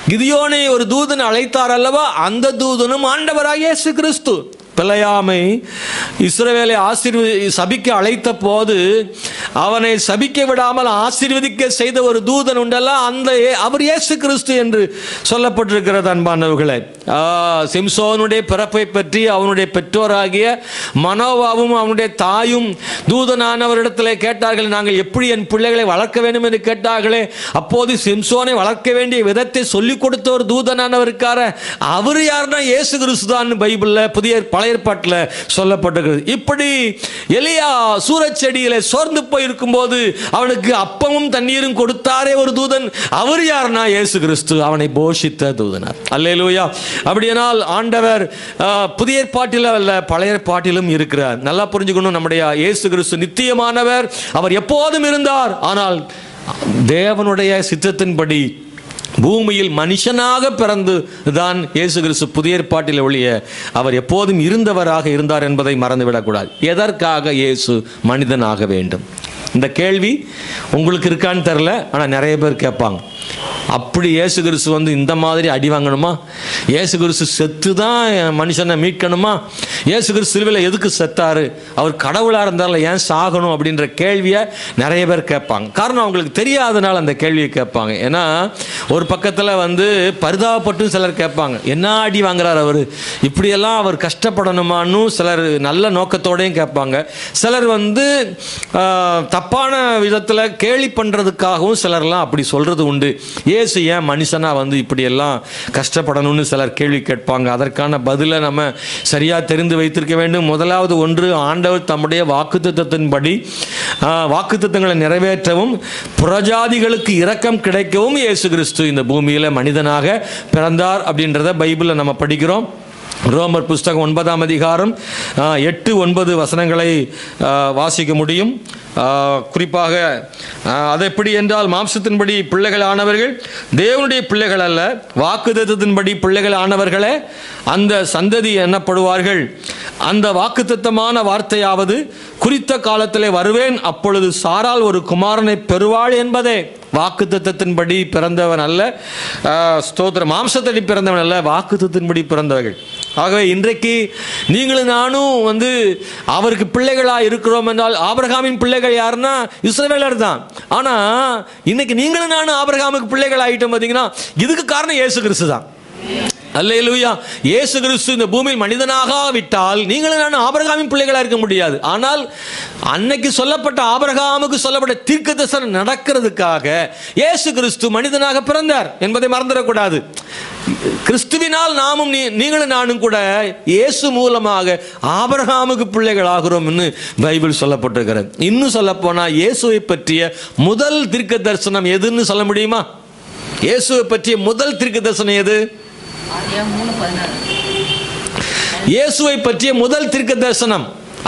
கிதியோனை ஒரு தூதன் அழைத்தார் அல்லவா, அந்த தூதனும் ஆண்டவராகிய இயேசு கிறிஸ்து. பிழையாமை இஸ்ரவேலை சபிக்க அழைத்த போது அவனை சபிக்க விடாமல் ஆசீர்வதிக்க செய்த ஒரு தூதன் உண்டல்ல, அந்த அவர் இயேசு கிறிஸ்து என்று சொல்லப்பட்டிருக்கிறது. அன்பானவர்களே, சிம்சோனுடைய பிறப்பை பற்றி அவனுடைய பெற்றோராகிய மனோவாவும் அவனுடைய தாயும் தூதனானவரிடத்தில் கேட்டார்கள், நாங்கள் எப்படி என் பிள்ளைகளை வளர்க்க வேண்டும் என்று கேட்டார்களே. அப்போது சிம்சோனை வளர்க்க வேண்டிய விதத்தை சொல்லிக் கொடுத்த ஒரு தூதனானவருக்கார அவர் யாருன்னா இயேசு கிறிஸ்து தான் பைபிளில் பழைய ஏற்பாட்டில் சொல்லப்பட்டிருக்கிறது. இப்படி எலியா சூரச்செடியில சோர்ந்து போயிருக்கும் போது அவனுக்கு அப்பமும் தண்ணீரும் கொடுத்தாரே ஒரு தூதன், அவர் யாருன்னா இயேசு கிறிஸ்து, அவனை போஷித்த தூதனார். அல்லேலூயா. அப்படியானால் ஆண்டவர் புதிய ஏற்பாட்டில் அல்ல பழைய ஏற்பாட்டிலும் இருக்கிறார். நல்லா புரிஞ்சுக்கணும், நம்முடைய இயேசு கிறிஸ்து நித்தியமானவர், அவர் எப்போதும் இருந்தார். ஆனால் தேவனுடைய சித்தத்தின்படி பூமியில் மனுஷனாக பிறந்து தான் இயேசு கிறிஸ்து புதிய ஏற்பாட்டில் ஒழிய அவர் எப்போதும் இருந்தவராக இருந்தார் என்பதை மறந்துவிடக்கூடாது. எதற்காக இயேசு மனிதனாக வேண்டும்? இந்த கேள்வி உங்களுக்கு இருக்கான்னு தெரில, ஆனால் நிறைய பேர் கேட்பாங்க. அப்படி இயேசு கிறிஸ்து வந்து இந்த மாதிரி அடி வாங்கணுமா? இயேசு கிறிஸ்து செத்து தான் மனுஷனை மீட்கணுமா? இயேசு கிறிஸ்து சிலுவையில் எதுக்கு செத்தாரு? அவர் கடவுளாக இருந்தாலும் ஏன் சாகணும் அப்படின்ற கேள்வியை நிறைய பேர் கேட்பாங்க. காரணம் அவங்களுக்கு தெரியாதனால அந்த கேள்வியை கேட்பாங்க. ஏன்னா ஒரு பக்கத்தில் வந்து பரிதாபப்பட்டும் சிலர் கேட்பாங்க, என்ன அடி வாங்குறார் அவர், இப்படியெல்லாம் அவர் கஷ்டப்படணுமான்னு சிலர் நல்ல நோக்கத்தோடையும் கேட்பாங்க. சிலர் வந்து தப்பான விதத்தில் கேலி பண்ணுறதுக்காகவும் சிலர்லாம் அப்படி சொல்கிறது உண்டு. இயேசு ஏன் மனுஷனாக வந்து இப்படியெல்லாம் கஷ்டப்படணும்னு சிலர் கேள்வி கேட்பாங்க. அதற்கான பதிலை நம்ம சரியாக தெரிந்து வைத்திருக்க வேண்டும். முதலாவது ஒன்று, ஆண்டவர் தம்முடைய வாக்குத்தத்தத்தின்படி வாக்குத்தத்தங்களை நிறைவேற்றவும் புறஜாதிகளுக்கு இரக்கம் கிடைக்கவும் இயேசு கிறிஸ்து இந்த பூமியில் மனிதனாக பிறந்தார் அப்படின்றத பைபிளில் நம்ம படிக்கிறோம். ரோமர் புஸ்தகம் 9ஆம் அதிகாரம் 8-9 வசனங்களை வாசிக்க முடியும். குறிப்பாக அது எப்படி என்றால், மாம்சத்தின்படி பிள்ளைகள் ஆனவர்கள் தேவனுடைய பிள்ளைகள் அல்ல, வாக்குத்தத்தத்தின்படி பிள்ளைகள் ஆனவர்களே அந்த சந்ததி எண்ணப்படுவார்கள். அந்த வாக்குத்தத்தமான வார்த்தையாவது, குறித்த காலத்திலே வருவேன், அப்பொழுது சாரால் ஒரு குமாரனை பெறுவாள் என்பதே. வாக்குத்தத்தத்தின்படி பிறந்தவன் அல்ல, ஸ்தோத்திரம், மாம்சத்தடி பிறந்தவன் அல்ல, வாக்குத்தத்தின்படி பிறந்தவர்கள். ஆகவே இன்றைக்கு நீங்களும் நானும் வந்து அவருக்கு பிள்ளைகளாக இருக்கிறோம் என்றால், ஆபிரகாமின் பிள்ளைகள் யாருன்னா இஸ்ரவேலர் தான். ஆனால் இன்னைக்கு நீங்களும் நானும் ஆபிரகாமுக்கு பிள்ளைகள் ஆகிட்டோம். பார்த்தீங்கன்னா இதுக்கு காரணம் இயேசு கிறிஸ்து தான். அல்லேலூயா. இயேசு கிறிஸ்து இந்த பூமியில் மனிதனாக விட்டால் நீங்களும் நானும் ஆபிரகாமின் பிள்ளைகளாக இருக்க முடியாது. ஆனால் அன்னைக்கு சொல்லப்பட்ட ஆபிரகாமுக்கு சொல்லப்பட்ட தீர்க்கதரிசனம் நடக்கிறதுக்காக இயேசு கிறிஸ்து மனிதனாக பிறந்தார் என்பதை மறந்துடக்கூடாது. கிறிஸ்துவினால் நாமும் நீங்களும் நானும் கூட இயேசு மூலமாக ஆபிரகாமுக்கு பிள்ளைகள் ஆகிறோம்னு பைபிள் சொல்லப்பட்டிருக்கிறது. இன்னும் சொல்ல போனா இயேசுவை பற்றிய முதல் தீர்க்க தரிசனம் எதுன்னு சொல்ல முடியுமா? இயேசுவை பற்றிய முதல் தீர்க்க தரிசனம் எது? இயேசுவை பற்றிய முதல் தீர்க்க தரிசனம்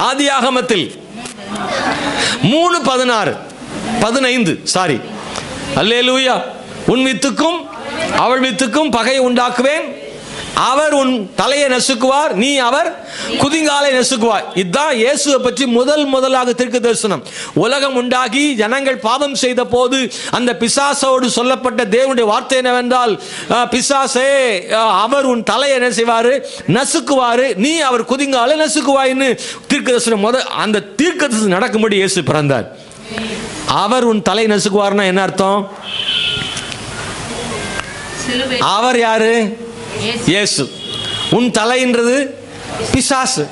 ஆதியாகமத்தில் 3:15 அல்லேலூயா. உன் வித்துக்கும் அவள் வித்துக்கும் பகையை உண்டாக்குவேன், அவர் உன் தலையை நசுக்குவார், நீ அவர் குதிங்காலை நசுக்குவார். இதுதான் இயேசுவை பற்றி முதலாக தீர்க்க தரிசனம். உலகம் உண்டாகி ஜனங்கள் பாவம் செய்த போது அந்த பிசாசோடு சொல்லப்பட்ட தேவனுடைய வார்த்தை என்னவென்றால், பிசாசே அவர் உன் தலையை என்ன செய்வாரு? நசுக்குவாரு, நீ அவர் குதிங்காலை நசுக்குவாயின்னு தீர்க்க தரிசனம். அந்த தீர்க்க தரிசனம் நடக்கும்படி இயேசு பிறந்தார். அவர் உன் தலை நசுக்குவார்னா என்ன அர்த்தம்? அவர் யாரு? இயேசு. உன் தலைன்றது பிசாசு.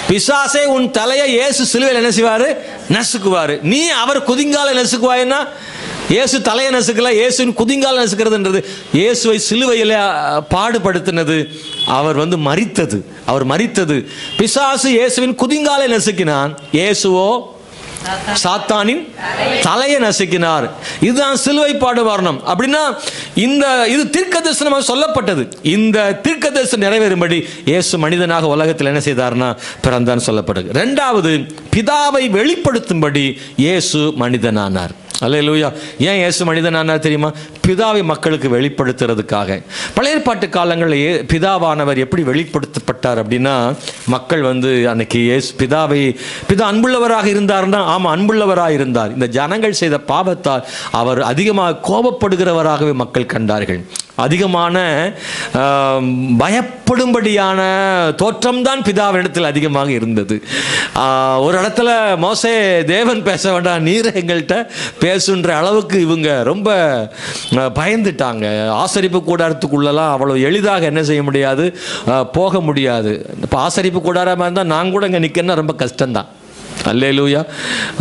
பிசாசே உன் தலையை இயேசு சிலுவையில் என்ன செய்வாரு? நசுக்குவாரு. நீ அவர் குதிங்கால நசுக்குவாயின்னா இயேசு தலையை நசுக்கல, இயேசுவின் குதிங்கால நசுக்கிறதுன்றது இயேசுவை சிலுவையில் பாடுபடுத்தினது. அவர் வந்து மரித்தது. அவர் மரித்தது. பிசாசு இயேசுவின் குதிங்காலை நசுக்கினான், இயேசுவோ சாத்தானின் தலையை நசுக்கினார். இதுதான் சிலுவை பாடு வர்ணம். அப்படின்னா இது தீர்க்கதரிசனமாக சொல்லப்பட்டது. இந்த தீர்க்கதரிசனம் நிறைவேறும்படி இயேசு மனிதனாக உலகத்தில் என்ன செய்தார்னா பிறந்தான்னு சொல்லப்பட்டது. இரண்டாவது, பிதாவை வெளிப்படுத்தும்படி இயேசு மனிதனானார். அல்லேலூயா. ஏன் இயேசு மனிதனானார் தெரியுமா? பிதாவை மக்களுக்கு வெளிப்படுத்துறதுக்காக. பழைய ஏற்பாட்டு காலங்களில் பிதாவானவர் எப்படி வெளிப்படுத்தப்பட்டார் அப்படின்னா, மக்கள் வந்து அன்னைக்கு பிதா அன்புள்ளவராக இருந்தார்னா, ஆமாம் அன்புள்ளவராக இருந்தார். இந்த ஜனங்கள் செய்த பாவத்தால் அவர் அதிகமாக கோபப்படுகிறவராகவே மக்கள் கண்டார்கள். அதிகமான பயப்படும்படியான தோற்றம்தான் பிதாவினிடத்தில் அதிகமாக இருந்தது. ஒரு இடத்துல மோசே தேவன் பேச வேண்டாம், நீர் எங்கள்கிட்ட பேசுன்ற அளவுக்கு இவங்க ரொம்ப பயந்துட்டாங்க. ஆசரிப்பு கூடாரத்துக்குள்ளெல்லாம் அவ்வளோ எளிதாக என்ன செய்ய முடியாது, போக முடியாது. இப்போ ஆசரிப்பு கூடாரமாக இருந்தால் நான் கூட இங்கே நிற்கன்னா ரொம்ப கஷ்டம்தான். அல்லேலூயா.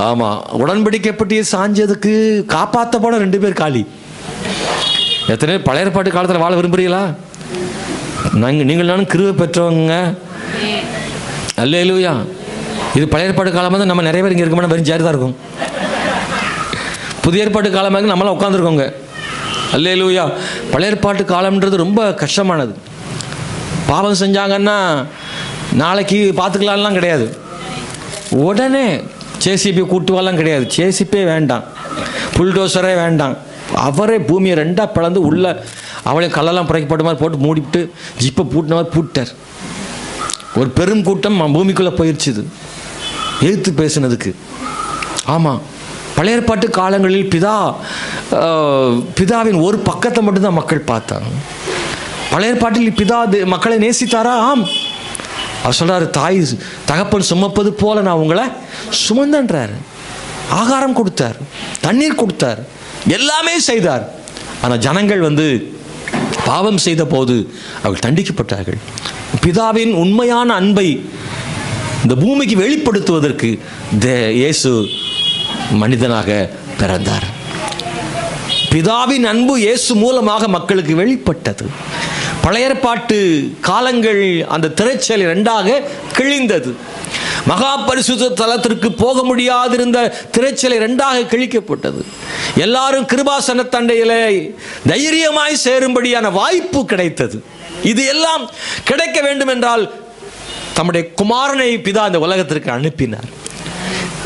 ஆமாம், உடன்படிக்கை பெட்டியை சாஞ்சதுக்கு காப்பாற்றப்பட 2 பேர் காலி. எத்தனை பழைய ஏற்பாட்டு காலத்தில் வாழ விரும்புறீங்களா? நீங்கள் நானும் கிருபை பெற்றவங்க. அல்லேலூயா. இது பழைய ஏற்பாட்டு காலமாக தான் நம்ம நிறைய பேர் இங்கே இருக்கோம்னா வெறும் சேர் தான் இருக்கும். புதிய ஏற்பாட்டு காலமாக நம்மளாம் உட்காந்துருக்கோங்க. அல்லேலூயா. பழைய ஏற்பாட்டு காலம்ன்றது ரொம்ப கஷ்டமானது. பாவம் செஞ்சாங்கன்னா நாளைக்கு பார்த்துக்கலாம்லாம் கிடையாது. உடனே ஜேசிபி கூட்டுவாலாம் கிடையாது. ஜேசிபே வேண்டாம், புல்டோசரே வேண்டாம். அவரே பூமியை 2ஆக பிளந்து உள்ள அவளை கல்லெல்லாம் புரைக்கப்பட்ட மாதிரி போட்டு மூடிவிட்டு ஜிப்பை பூட்டின மாதிரி பூட்டார். ஒரு பெரும் கூட்டம் பூமிக்குள்ளே போயிடுச்சுது எதிர்த்து பேசுனதுக்கு. ஆமாம், பழைய ஏற்பாட்டு காலங்களில் பிதாவின் ஒரு பக்கத்தை மட்டும்தான் மக்கள் பார்த்தாங்க. பழைய ஏற்பாட்டில் பிதா மக்களை நேசித்தாரா? ஆம். அவர் சொல்கிறார், தாய் தகப்பன் சுமப்பது போல நான் உங்களை சுமந்தன்றார். ஆகாரம் கொடுத்தார், தண்ணீர் கொடுத்தார், எல்லாமே செய்தார். ஆனால் ஜனங்கள் பாவம் செய்த போது அவர்கள் தண்டிக்கப்பட்டார்கள். பிதாவின் உண்மையான அன்பை இந்த பூமிக்கு வெளிப்படுத்துவதற்கு இயேசு மனிதனாக பிறந்தார். பிதாவின் அன்பு இயேசு மூலமாக மக்களுக்கு வெளிப்பட்டது. பழைய ஏற்பாட்டு காலங்கள் அந்த திரைச்சல் 2ஆக கிழிந்தது. மகா பரிசுத்த தலத்திற்கு போக முடியாதிருந்த திரைச்சலை 2ஆக கிழிக்கப்பட்டது. எல்லாரும் கிருபாசன தண்டையிலே தைரியமாய் சேரும்படியான வாய்ப்பு கிடைத்தது. இது எல்லாம் கிடைக்க வேண்டும் என்றால் தம்முடைய குமாரனை பிதா இந்த உலகத்திற்கு அனுப்பினார்.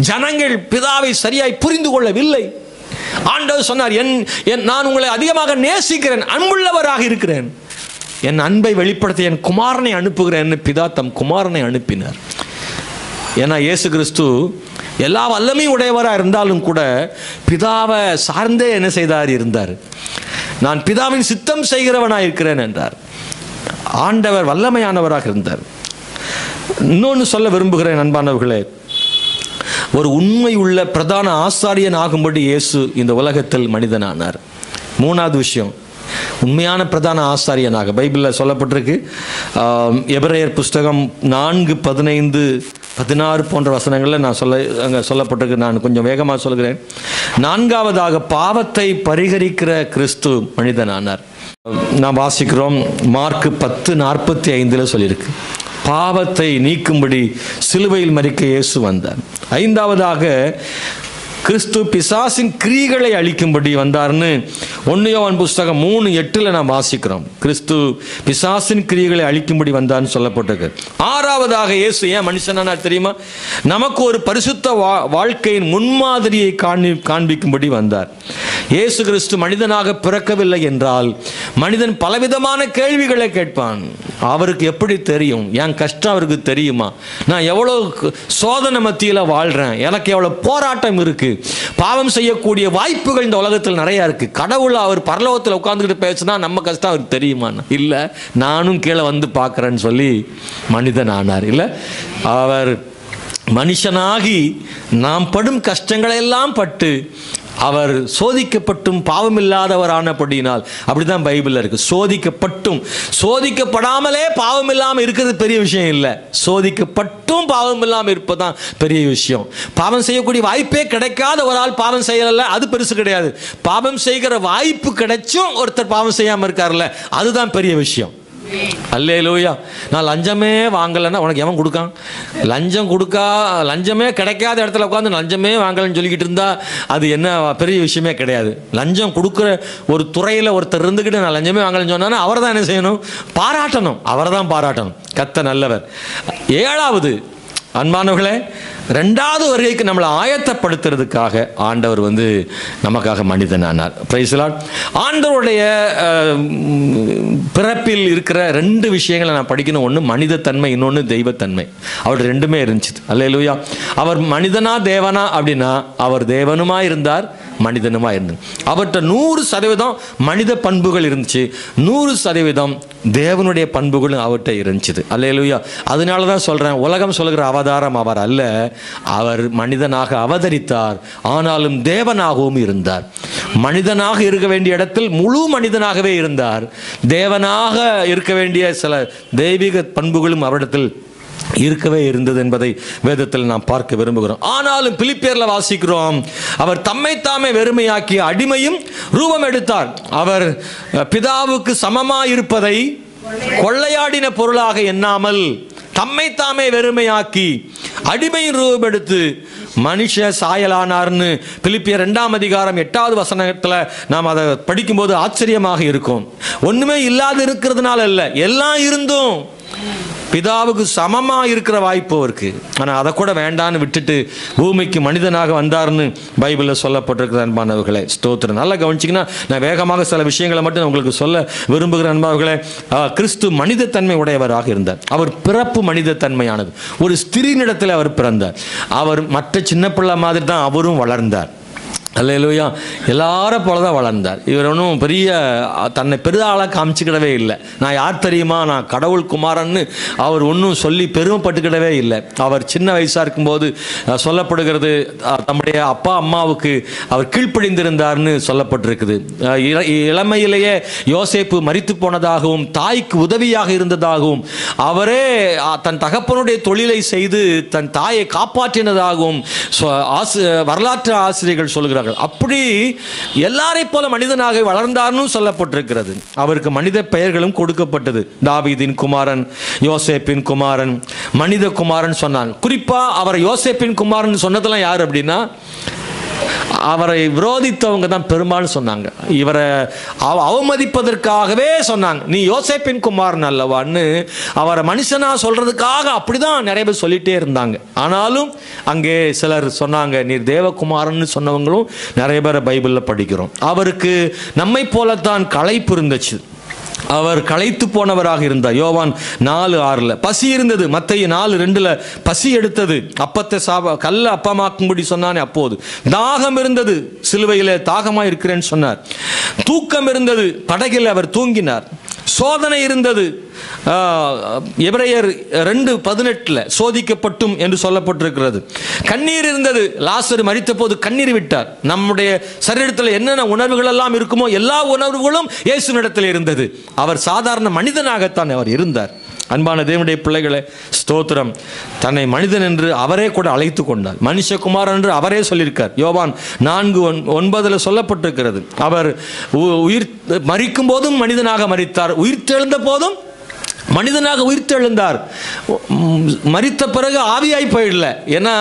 ஜனங்கள் பிதாவை சரியாய் புரிந்து கொள்ளவில்லை. ஆண்டவர் சொன்னார், நான் உங்களை அதிகமாக நேசிக்கிறேன், அன்புள்ளவராக இருக்கிறேன், என் அன்பை வெளிப்படுத்த என் குமாரனை அனுப்புகிறேன். பிதா தம் குமாரனை அனுப்பினார். ஏன்னா இயேசு கிறிஸ்து எல்லா வல்லமையும் உடையவராக இருந்தாலும் கூட பிதாவை சார்ந்தே என்ன செய்தார் இருந்தார். நான் பிதாவின் சித்தம் செய்கிறவனாக இருக்கிறேன் என்றார். ஆண்டவர் வல்லமையானவராக இருந்தார். இன்னொன்று சொல்ல விரும்புகிறேன் அன்பானவர்களே, ஒரு உண்மை உள்ள பிரதான ஆசாரியன் ஆகும்படி இயேசு இந்த உலகத்தில் மனிதனானார். 3வது விஷயம், உண்மையான பிரதான ஆசாரியனாக பைபிளில் சொல்லப்பட்டிருக்கு. எபிரேயர் புஸ்தகம் 4:15-16 போன்ற வசனங்களில் அங்கே சொல்லப்பட்டிருக்கு. நான் கொஞ்சம் வேகமாக சொல்கிறேன். 4வது பாவத்தை பரிகரிக்கிற கிறிஸ்து மனிதனானார். நாம் வாசிக்கிறோம், மார்க் 10:45 சொல்லியிருக்கு, பாவத்தை நீக்கும்படி சிலுவையில் மரிக்க இயேசு வந்தார். 5வது கிறிஸ்து பிசாசின் கிரியைகளை அழிக்கும்படி வந்தார்னு 1 யோவான் புஸ்தகம் 3:8 நாம் வாசிக்கிறோம். கிறிஸ்து பிசாசின் கிரியைகளை அழிக்கும்படி வந்தார்னு சொல்லப்பட்டிருக்கு. 6வது இயேசு ஏன் மனுஷனானார் தெரியுமா? நமக்கு ஒரு பரிசுத்த வாழ்க்கையின் முன்மாதிரியை காண்பிக்கும்படி வந்தார். இயேசு கிறிஸ்து மனிதனாக பிறக்கவில்லை என்றால் மனிதன் பலவிதமான கேள்விகளை கேட்பான். அவருக்கு எப்படி தெரியும்? என் கஷ்டம் அவருக்கு தெரியுமா? நான் எவ்வளோ சோதனை மத்தியில் வாழ்கிறேன், எனக்கு எவ்வளோ போராட்டம் இருக்கு, பாவம் செய்யக்கூடிய வாய்ப்புகள் இந்த உலகத்தில் நிறையா இருக்கு. கடவுள் அவர் பரலோகத்தில் உட்கார்ந்துக்கிட்டு பேசுனா நம்ம கஷ்டம் அவருக்கு தெரியுமா? இல்லை, நானும் கீழே வந்து பார்க்குறேன்னு சொல்லி மனிதன் ஆனார். இல்லை, அவர் மனுஷனாகி நாம் படும் கஷ்டங்களை எல்லாம் பட்டு அவர் சோதிக்கப்பட்டும் பாவமில்லாதவர் ஆனபடியினால், அப்படிதான் பைபிளில் இருக்கு. சோதிக்கப்படாமலே பாவம் இல்லாமல் இருக்கிறது பெரிய விஷயம் இல்லை, சோதிக்கப்பட்டும் பாவம் இல்லாமல் இருப்பதுதான் பெரிய விஷயம். பாவம் செய்யக்கூடிய வாய்ப்பே கிடைக்காத ஒரு ஆள் பாவம் செய்யல, அது பெருசு கிடையாது. பாவம் செய்கிற வாய்ப்பு கிடைச்சும் ஒருத்தர் பாவம் செய்யாமல் இருக்கார்ல, அதுதான் பெரிய விஷயம். அல்லேலூயா. நான் லஞ்சமே வாங்கலைன்னா உனக்கு எவன் கொடுக்கான்? லஞ்சமே கிடைக்காத இடத்துல உட்காந்து லஞ்சமே வாங்கலைன்னு சொல்லிக்கிட்டு இருந்தா அது என்ன பெரிய விஷயமே கிடையாது. லஞ்சம் கொடுக்குற ஒரு துறையில் ஒருத்தர் இருந்துக்கிட்டு நான் லஞ்சமே வாங்கலைன்னு சொன்னா அவரை தான் என்ன செய்யணும்? பாராட்டணும். அவரை தான் பாராட்டணும். கர்த்தர் நல்லவர். 7வது அன்பானவர்களே, 2வது வருகைக்கு நம்மளை ஆயத்தப்படுத்துறதுக்காக ஆண்டவர் நமக்காக மனிதனானார். Price the Lord. ஆண்டவருடைய பிறப்பில் இருக்கிற 2 விஷயங்களை நான் படிக்கணும். ஒன்று மனிதத்தன்மை, இன்னொன்று தெய்வத்தன்மை. அவர் 2மே இருந்துச்சு. அல்லேலூயா. அவர் மனிதனா தேவனா அப்படின்னா அவர் தேவனுமா இருந்தார், மனிதனுமா இருந்தது. அவர்கிட்ட 100% மனித பண்புகள் இருந்துச்சு, 100% தேவனுடைய பண்புகளும் அவர்கிட்ட இருந்துச்சு. அல்லேலூயா. அதனால தான் சொல்கிறேன், உலகம் சொல்கிற அவதாரம் அவர் அல்ல, அவர் மனிதனாக அவதரித்தார், ஆனாலும் தேவனாகவும் இருந்தார். மனிதனாக இருக்க வேண்டிய இடத்தில் முழு மனிதனாகவே இருந்தார். தேவனாக இருக்க வேண்டிய சில தெய்வீக பண்புகளும் அவரிடத்தில் இருக்கவே இருந்தது என்பதை வேதத்தில் நாம் பார்க்க விரும்புகிறோம். ஆனாலும் பிலிப்பியரில் வாசிக்கிறோம், அவர் தம்மை தாமே வெறுமையாக்கி அடிமையும் ரூபம் எடுத்தார். அவர் பிதாவுக்கு சமமாயிருப்பதை கொள்ளையாடின பொருளாக எண்ணாமல் தம்மை தாமே வெறுமையாக்கி அடிமையின் ரூபம் எடுத்து மனுஷ சாயலானார்னு பிலிப்பியர் 2ஆம் அதிகாரம் 8வது வசனத்தில் நாம் அதை படிக்கும்போது ஆச்சரியமாக இருக்கும். ஒன்றுமே இல்லாது இருக்கிறதுனால இல்லை, எல்லாம் இருந்தும் பிதாவுக்கு சமமாக இருக்கிற வாய்ப்பு அவருக்கு. ஆனால் அதை கூட வேண்டான்னு விட்டுட்டு பூமிக்கு மனிதனாக வந்தார்னு பைபிளில் சொல்லப்பட்டிருக்கிற அன்பானவர்களே, ஸ்தோத்திரம். நல்லா கவனிச்சிங்கன்னா, நான் வேகமாக சில விஷயங்களை மட்டும் உங்களுக்கு சொல்ல விரும்புகிற அன்பானவர்களே. கிறிஸ்து மனிதத்தன்மை உடையவராக இருந்தார். அவர் பிறப்பு மனிதத்தன்மையானது. ஒரு ஸ்திரீனிடத்தில் அவர் பிறந்தார். அவர் மற்ற சின்ன பிள்ளை மாதிரி தான் அவரும் வளர்ந்தார். அல்லேலூயா. எல்லாரும் போல தான் வளர்ந்தார். இவர் ஒன்றும் பெரிய தன்னை பெரிதாளாக காமிச்சிக்கிடவே இல்லை. நான் யார் தெரியுமா, நான் கடவுள் குமாரன்னு அவர் ஒன்றும் சொல்லி பெருமைப்பட்டுக்கிடவே இல்லை. அவர் சின்ன வயசாக இருக்கும்போது சொல்லப்படுகிறது, தம்முடைய அப்பா அம்மாவுக்கு அவர் கீழ்ப்படிந்திருந்தார்னு சொல்லப்பட்டிருக்குது. இளமையிலேயே யோசேப்பு மரித்து போனதாகவும் தாய்க்கு உதவியாக இருந்ததாகவும் அவரே தன் தகப்பனுடைய தொழிலை செய்து தன் தாயை காப்பாற்றினதாகவும் வரலாற்று ஆசிரியர்கள் சொல்கிறார். அப்படி எல்லாரை போல மனிதனாக வளர்ந்தார்னு சொல்லப்பட்டிருக்கிறது. அவருக்கு மனித பெயர்களும் கொடுக்கப்பட்டது. தாவீதின் குமாரன், யோசேப்பின் குமாரன், மனித குமாரன் சொன்னான். குறிப்பா அவர் யோசேப்பின் குமாரன் சொன்னதெல்லாம் யார் அப்படின்னா, அவரை விரோதித்தவங்க தான் பெரும்பாலும் சொன்னாங்க. இவரை அவமதிப்பதற்காகவே சொன்னாங்க, நீ யோசேப்பின் குமாரன் அல்லவான்னு. அவரை மனுஷனா சொல்றதுக்காக அப்படிதான் நிறைய பேர் சொல்லிட்டே இருந்தாங்க. ஆனாலும் அங்கே சிலர் சொன்னாங்க, நீர் தேவகுமாரன் சொன்னவங்களும் நிறைய பேரை பைபிளில் படிக்கிறோம். அவருக்கு நம்மை போலத்தான் களைப்பு இருந்துச்சு. அவர் களைத்து போனவராக இருந்தார். யோவான் 4:6 பசி இருந்தது. மத்தேயு 4:2 பசி எடுத்தது. அப்பத்தை கல்ல அப்பமாக்கும்படி சொன்னானே அப்போது. தாகம் இருந்தது, சிலுவையில் தாகமாக இருக்கிறேன்னு சொன்னார். தூக்கம் இருந்தது, படகில் அவர் தூங்கினார். சோதனை இருந்தது. எபிரேயர் 2:18 சோதிக்கப்பட்டும் என்று சொல்லப்பட்டிருக்கிறது. கண்ணீர் இருந்தது. லாசரு மரித்த போது கண்ணீர் விட்டார். நம்முடைய சரீரத்தில் என்னென்ன உணர்வுகள் எல்லாம் இருக்குமோ எல்லா உணர்வுகளும் இயேசுவினிடத்தில் இருந்தது. அவர் சாதாரண மனிதனாகத்தான் அவர் இருந்தார். அன்பான தேவனுடைய பிள்ளைகளே, ஸ்தோத்திரம். தன்னை மனிதன் என்று அவரே கூட அழைத்து கொண்டார். மனுஷகுமாரன் என்று அவரே சொல்லியிருக்கார். யோவான் 4:9 சொல்லப்பட்டிருக்கிறது. அவர் உயிர் மரிக்கும் போதும் மனிதனாக மரித்தார், உயிர்த்தெழுந்த போதும் மனிதனாக உயிர்த்தெழுந்தார். மரித்த பிறகு ஆவியாய் போயிடல. ஏன்னா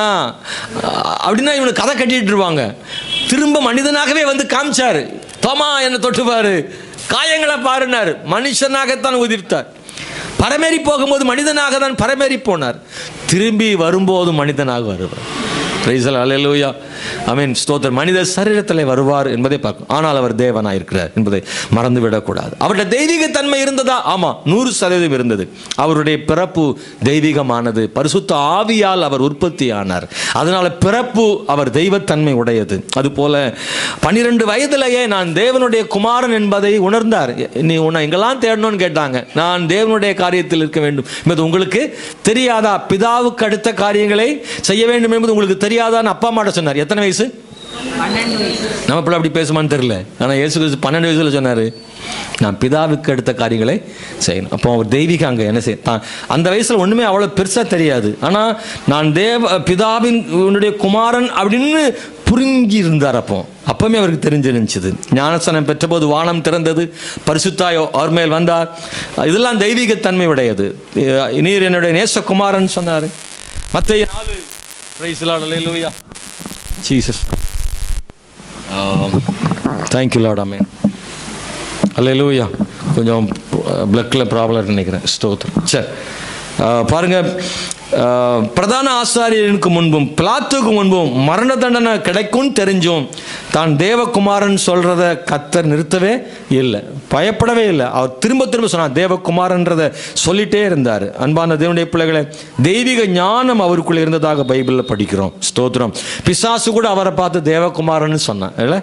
அப்படின்னா இவனுக்கு கதை கட்டிட்டு இருவாங்க. திரும்ப மனிதனாகவே வந்து காமிச்சாரு. தோமா என்ன தொட்டுப்பாரு, காயங்களை பாருனார். மனுஷனாகத்தான் உதிர்த்தார். பரமேறி போகும்போது மனிதனாக தான் பரமேறி போனார். திரும்பி வரும்போது மனிதனாக வருவார். Praise the lord. அல்லேலூயா. ஆமென். ஸ்தோத்திரம். மனித சரீரத்தில் வருவார் என்பதை பார்க்கும். ஆனால் அவர் தேவனாக இருக்கிறார் என்பதை மறந்துவிடக்கூடாது. அவருடைய தெய்வீக தன்மை இருந்ததா? ஆமாம், 100% இருந்தது. அவருடைய பிறப்பு தெய்வீகமானது. பரிசுத்த ஆவியால் அவர் உற்பத்தி ஆனார். அதனால பிறப்பு அவர் தெய்வத்தன்மை உடையது. அதுபோல 12 வயதிலேயே நான் தேவனுடைய குமாரன் என்பதை உணர்ந்தார். நீ உன்னை எங்கெல்லாம் தேடணும்னு கேட்டாங்க. நான் தேவனுடைய காரியத்தில் இருக்க வேண்டும் என்பது உங்களுக்கு தெரியாதா? பிதாவுக்கு அடுத்த காரியங்களை செய்ய வேண்டும் என்பது உங்களுக்கு தெரியாதான்னு அப்பா அம்மாட்ட சொன்னார். எத்தனை வயசு? 12 வயசு. நம்ம பிள்ளை அப்படி பேசுமான்னு தெரியல. ஆனால் இயேசு கிறிஸ்து 12 வயசுல சொன்னார், நான் பிதாவுக்கு அடுத்த காரியங்களை செய்யணும். அப்போ அவர் தெய்வீக அங்கே என்ன செய்ய, அந்த வயசில் ஒன்றுமே அவ்வளோ பெருசாக தெரியாது. ஆனால் நான் பிதாவின் உன்னுடைய குமாரன் அப்படின்னு புரிஞ்சி இருந்தார். அப்பவுமே அவருக்கு தெரிஞ்சிருந்துச்சு. ஞானஸ்நானம் பெற்றபோது வானம் திறந்தது, பரிசுத்தாயோ அவர் மேல் வந்தார். இதெல்லாம் தெய்வீகத்தன்மை உடையது. நீர் என்னுடைய நேசகுமாரன் சொன்னார். மத்தேயு 4. Praise the lord. அல்லேலூயா. ஜீசஸ். Thank you lord. ஆமென். அல்லேலூயா. கொஞ்சம் பிளக்கில் ப்ராப்ளம் நினைக்கிறேன். ஸ்தோத்திரம். சரி பாருங்க, பிரதான ஆசாரியனுக்கு முன்பும் பிலாத்துக்கு முன்பும் மரண தண்டனை கிடைக்கும் தெரிஞ்சும் தான் தேவகுமாரன் சொல்றத கர்த்தர் நிறுத்தவே இல்லை, பயப்படவே இல்லை. அவர் திரும்ப திரும்ப சொன்னார், தேவகுமாரன்றதை சொல்லிட்டே இருந்தார். அன்பான தேவனுடைய பிள்ளைகளை, தெய்வீக ஞானம் அவருக்குள்ள இருந்ததாக பைபிளில் படிக்கிறோம். ஸ்தோத்திரம். பிசாசு கூட அவரை பார்த்து தேவகுமாரன் சொன்னான் இல்லை?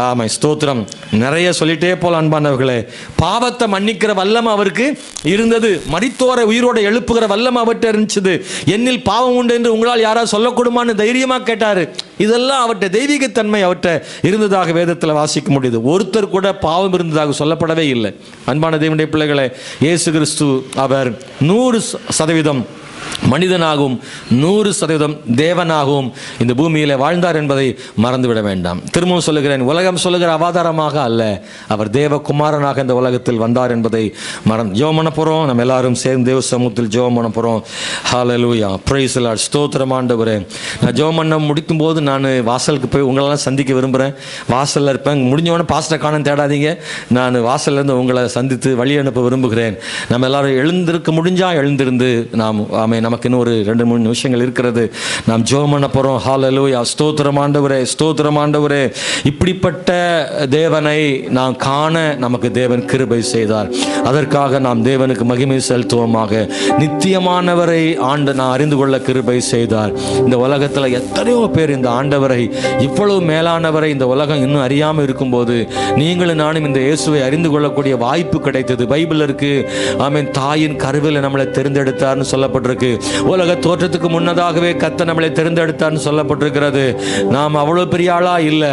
ஆமாம், ஸ்தோத்திரம். நிறைய சொல்லிட்டே போல அன்பானவர்களே. பாவத்தை மன்னிக்கிற வல்லமை அவருக்கு இருந்தது. மரித்தோரை உயிரோட எழுப்புகிற வல்லமை அவர்கிட்ட இருந்துச்சு. என்னில் பாவம் உண்டு என்று உங்களால் யாராவது சொல்லக்கூடுமான்னு தைரியமா கேட்டாரு. இதெல்லாம் அவர்கிட்ட தெய்வீகத்தன்மை அவர்கிட்ட இருந்ததாக வேதத்தில் வாசிக்க முடியுது. ஒருத்தர் கூட பாவம் இருந்ததாக சொல்லப்படவே இல்லை. அன்பான தேவனுடைய பிள்ளைகளை, இயேசு கிறிஸ்து அவர் 100% மனிதனாகவும் 100% தேவனாகவும் இந்த பூமியில் வாழ்ந்தார் என்பதை மறந்துவிட வேண்டாம். திரும்பவும் சொல்லுகிறேன், உலகம் சொல்லுகிற அவதாரமாக அல்ல, அவர் தேவகுமாரனாக இந்த உலகத்தில் வந்தார் என்பதை ஜெபம் பண்ண போகிறோம். நம்ம எல்லாரும் சேர்ந்து தேவ சமூகத்தில் ஜெபம் பண்ண போகிறோம். ஹல்லேலூயா, பிரைஸ் தி லார்ட். ஸ்தோத்திரம் ஆண்டவரே. நான் ஜெபம் பண்ண முடிக்கும் போது நான் வாசலுக்கு போய் உங்களெல்லாம் சந்திக்க விரும்புகிறேன். வாசலில் இருப்பேன். முடிஞ்சவொடனே பாஸ்டர் காண தேடாதீங்க, நான் வாசல்லேருந்து உங்களை சந்தித்து வழி அனுப்ப விரும்புகிறேன். நம்ம எல்லாரும் எழுந்திருக்க முடிஞ்சால் எழுந்திருந்து நமக்கு இன்னும் ஒரு 2-3 நிமிஷங்கள் இருக்கிறது. நாம் ஜெபம் பண்ண போகிறோம். ஹல்லேலூயா, ஸ்தோத்திரம் ஆண்டவரே, ஸ்தோத்திரம் ஆண்டவரே. இப்படிப்பட்ட தேவனை நாம் காண நமக்கு தேவன் கிருபை செய்தார். அதற்காக நாம் தேவனுக்கு மகிமை செலுத்துவோமாக. நித்தியமானவரை நான் அறிந்து கொள்ள கிருபை செய்தார். இந்த உலகத்தில் எத்தனையோ பேர் இந்த ஆண்டவரை, இவ்வளவு மேலானவரை இந்த உலகம் இன்னும் அறியாமல் இருக்கும்போது நீங்களும் நானும் இந்த இயேசுவை அறிந்து கொள்ளக்கூடிய வாய்ப்பு கிடைத்தது. பைபிள் இருக்கு, ஆமென், தாயின் கருவில் நம்மளை தெரிந்தெடுத்தார்னு சொல்லப்பட்டிருக்கு. உலக தோற்றத்துக்கு முன்னதாகவே கர்த்தர் நம்மளை தெரிந்தெடுத்தார்னு சொல்லப்பட்டிருக்கிறது. நாம் அவ்வளவு பெரிய ஆளா இல்ல,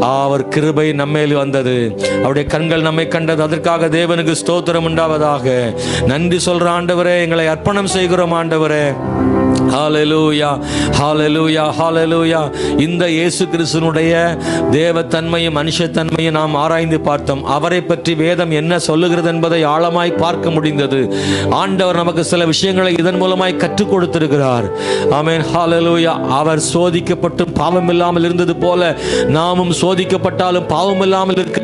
அவர் கிருபை நம்மேல் வந்தது, அவருடைய கண்கள் நம்மை கண்டது. அதற்காக தேவனுக்கு ஸ்தோத்திரம் உண்டாவதாக. நன்றி சொல்ற ஆண்டவரே, எங்களை அர்ப்பணம் செய்கிறோம் ஆண்டவரே. ஹல்லேலூயா, ஹல்லேலூயா, ஹல்லேலூயா. இந்த இயேசு கிறிஸ்துவினுடைய தேவத்தன்மையும் மனுஷத்தன்மையும் நாம் ஆராய்ந்து பார்த்தோம். அவரை பற்றி வேதம் என்ன சொல்லுகிறது என்பதை ஆழமாய் பார்க்க முடிந்தது. ஆண்டவர் நமக்கு சில விஷயங்களை இதன் மூலமாய் கற்றுக் கொடுத்திருக்கிறார். ஆமென், ஹல்லேலூயா. அவர் சோதிக்கப்பட்டும் பாவம் இல்லாமல் இருந்தது போல நாமும் சோதிக்கப்பட்டாலும் பாவம் இல்லாமல் இருக்க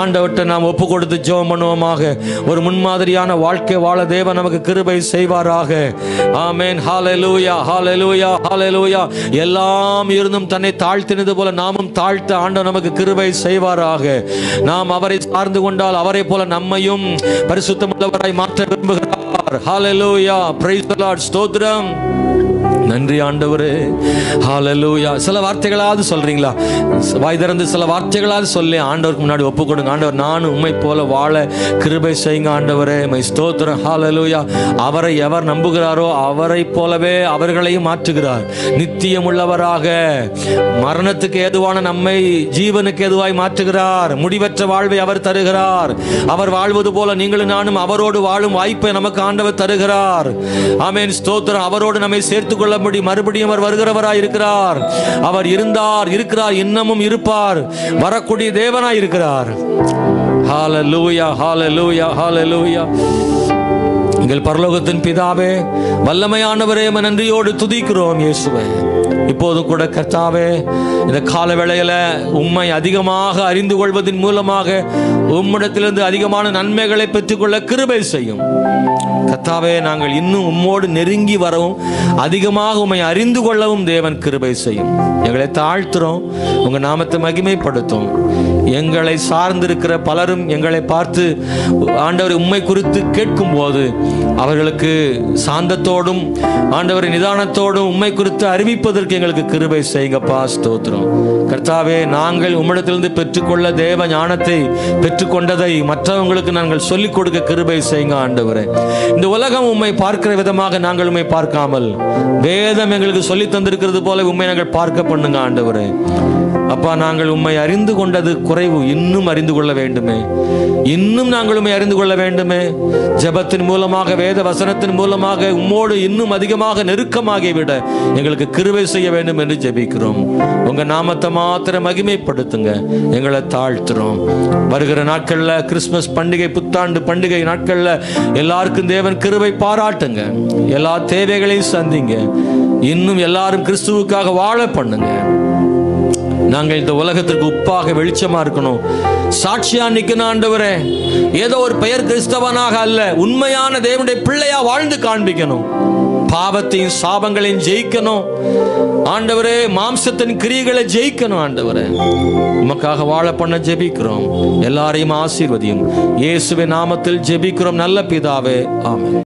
ஆண்டவர்கிட்ட நாம் ஒப்பு கொடுத்து ஜெபம் பண்ணுவோமாக. ஒரு முன்மாதிரியான வாழ்க்கை வாழ தேவன் நமக்கு கிருபை செய்வாராக. ஆமென், ஹல்லேலூயா, ஹல்லேலூயா, ஹல்லேலூயா. எல்லாம் இருந்தும் தன்னை தாழ்த்தினது போல நாமும் தாழ்த்த ஆண்டவர் நமக்கு கிருபை செய்வாராக. நாம் அவரை சார்ந்து கொண்டால் அவரை போல நம்மையும் பரிசுத்தமுள்ளவராய் மாற்ற விரும்புகிறார். ஹல்லேலூயா, பிரைஸ் தி லார்ட். ஸ்தோத்திரம். நன்றி ஆண்டவரே. ஹல்லேலூயா. சில வார்த்தைகளாவது சொல்றீங்களா? வாய் திறந்து சில வார்த்தைகளாவது சொல்லி ஆண்டவருக்கு முன்னாடி ஒப்பு கொடுங்க. ஆண்டவர், நான் உம்மை போல வாழ கிருபை செய்யுங்க ஆண்டவரே. மை ஸ்தோத்திரம். ஹல்லேலூயா. அவரை எவர் நம்புகிறாரோ அவரை போலவே அவர்களையும் மாற்றுகிறார். நித்தியம் உள்ளவராக மரணத்துக்கு ஏதுவான நம்மை ஜீவனுக்கு ஏதுவாய் மாற்றுகிறார். முடிவற்ற வாழ்வை அவர் தருகிறார். அவர் வாழ்வது போல நீங்களும் நானும் அவரோடு வாழும் வாய்ப்பை நமக்கு ஆண்டவர் தருகிறார். ஆமென், ஸ்தோத்திரம். அவரோடு நம்மை சேர்த்துக் கொள்ள மறுபடியும் அவர் வருகிறவராய் இருக்கிறார். அவர் இருந்தார், இருக்கிறார், இன்னமும் இருப்பார். வரக்கூடிய தேவனாய் இருக்கிறார். ஹல்லேலூயா, ஹல்லேலூயா, ஹல்லேலூயா. எங்கள் பரலோகத்தின் பிதாவே, வல்லமையானவரே, நன்றியோடு துதிக்கிறோம் இயேசுவே. இப்போதும் கூட கர்த்தாவே, இந்த கால வேளையில உம்மை அதிகமாக அறிந்து கொள்வதன் மூலமாக உம்மிடத்திலிருந்து அதிகமான நன்மைகளை பெற்றுக்கொள்ள கிருபை செய்யும் கர்த்தாவே. நாங்கள் இன்னும் உம்மோடு நெருங்கி வரவும் அதிகமாக உம்மை அறிந்து கொள்ளவும் தேவன் கிருபை செய்யும். எங்களை தாழ்த்துறோம், உங்க நாமத்தை மகிமைப்படுத்தும். எங்களை சார்ந்திருக்கிற பலரும் எங்களை பார்த்து ஆண்டவர் உம்மை குறித்து கேட்கும் போது அவர்களுக்கு சாந்தத்தோடும் ஆண்டவரை நிதானத்தோடும் உம்மை குறித்து அறிவிப்பதற்கு எங்களுக்கு கிருபை செய்யுங்கப்பா. ஸ்தோத்திரம் கர்த்தாவே. நாங்கள் உம்மிடத்திலிருந்து பெற்றுக்கொள்ள தேவ ஞானத்தை பெற்றுக்கொண்டதை மற்றவங்களுக்கு நாங்கள் சொல்லிக் கொடுக்க கிருபை செய்யுங்க ஆண்டவரே. இந்த உலகம் உம்மை பார்க்கிற விதமாக நாங்கள் உம்மை பார்க்காமல் வேதம் எங்களுக்கு சொல்லி தந்திருக்கிறது போல உம்மை நாங்கள் பார்க்க பண்ணுங்க ஆண்டவரே. அப்பா, நாங்கள் உம்மை அறிந்து கொண்டது குறைவு, இன்னும் அறிந்து கொள்ள வேண்டுமே, இன்னும் நாங்கள் உம்மை அறிந்து கொள்ள வேண்டுமே. ஜெபத்தின் மூலமாக வேத வசனத்தின் மூலமாக உம்மோடு இன்னும் அதிகமாக நெருக்கமாகி விட எங்களுக்கு கிருபை செய்ய வேண்டும் என்று ஜெபிக்கிறோம். உங்க நாமத்தை மாத்திரம் மகிமைப்படுத்துங்க, எங்களை தாழ்த்துறோம். வருகிற நாட்கள்ல கிறிஸ்துமஸ் பண்டிகை, புத்தாண்டு பண்டிகை நாட்கள்ல எல்லாருக்கும் தேவன் கிருபை பாராட்டுங்க. எல்லா தேவைகளையும் சந்திங்க. இன்னும் எல்லாரும் கிறிஸ்துவுக்காக வாழ பண்ணுங்க. நாங்கள் இந்த உலகத்திற்கு உப்பாக வெளிச்சமா இருக்கணும், சாட்சியா நிக்கணும் ஆண்டவரே. ஏதோ ஒரு பெயர் கிறிஸ்தவனாக அல்ல, உண்மையான தேவனுடைய பிள்ளையா வாழ்ந்து காண்பிக்கணும். பாவத்தையும் சாபங்களையும் ஜெயிக்கணும் ஆண்டவரே. மாம்சத்தின் கிரியைகளை ஜெயிக்கணும் ஆண்டவரே. உமக்காக வாழ பண்ண ஜெபிக்கிறோம். எல்லாரையும் ஆசீர்வதியும். இயேசுவின் நாமத்தில் ஜெபிக்கிறோம் நல்ல பிதாவே, ஆமென்.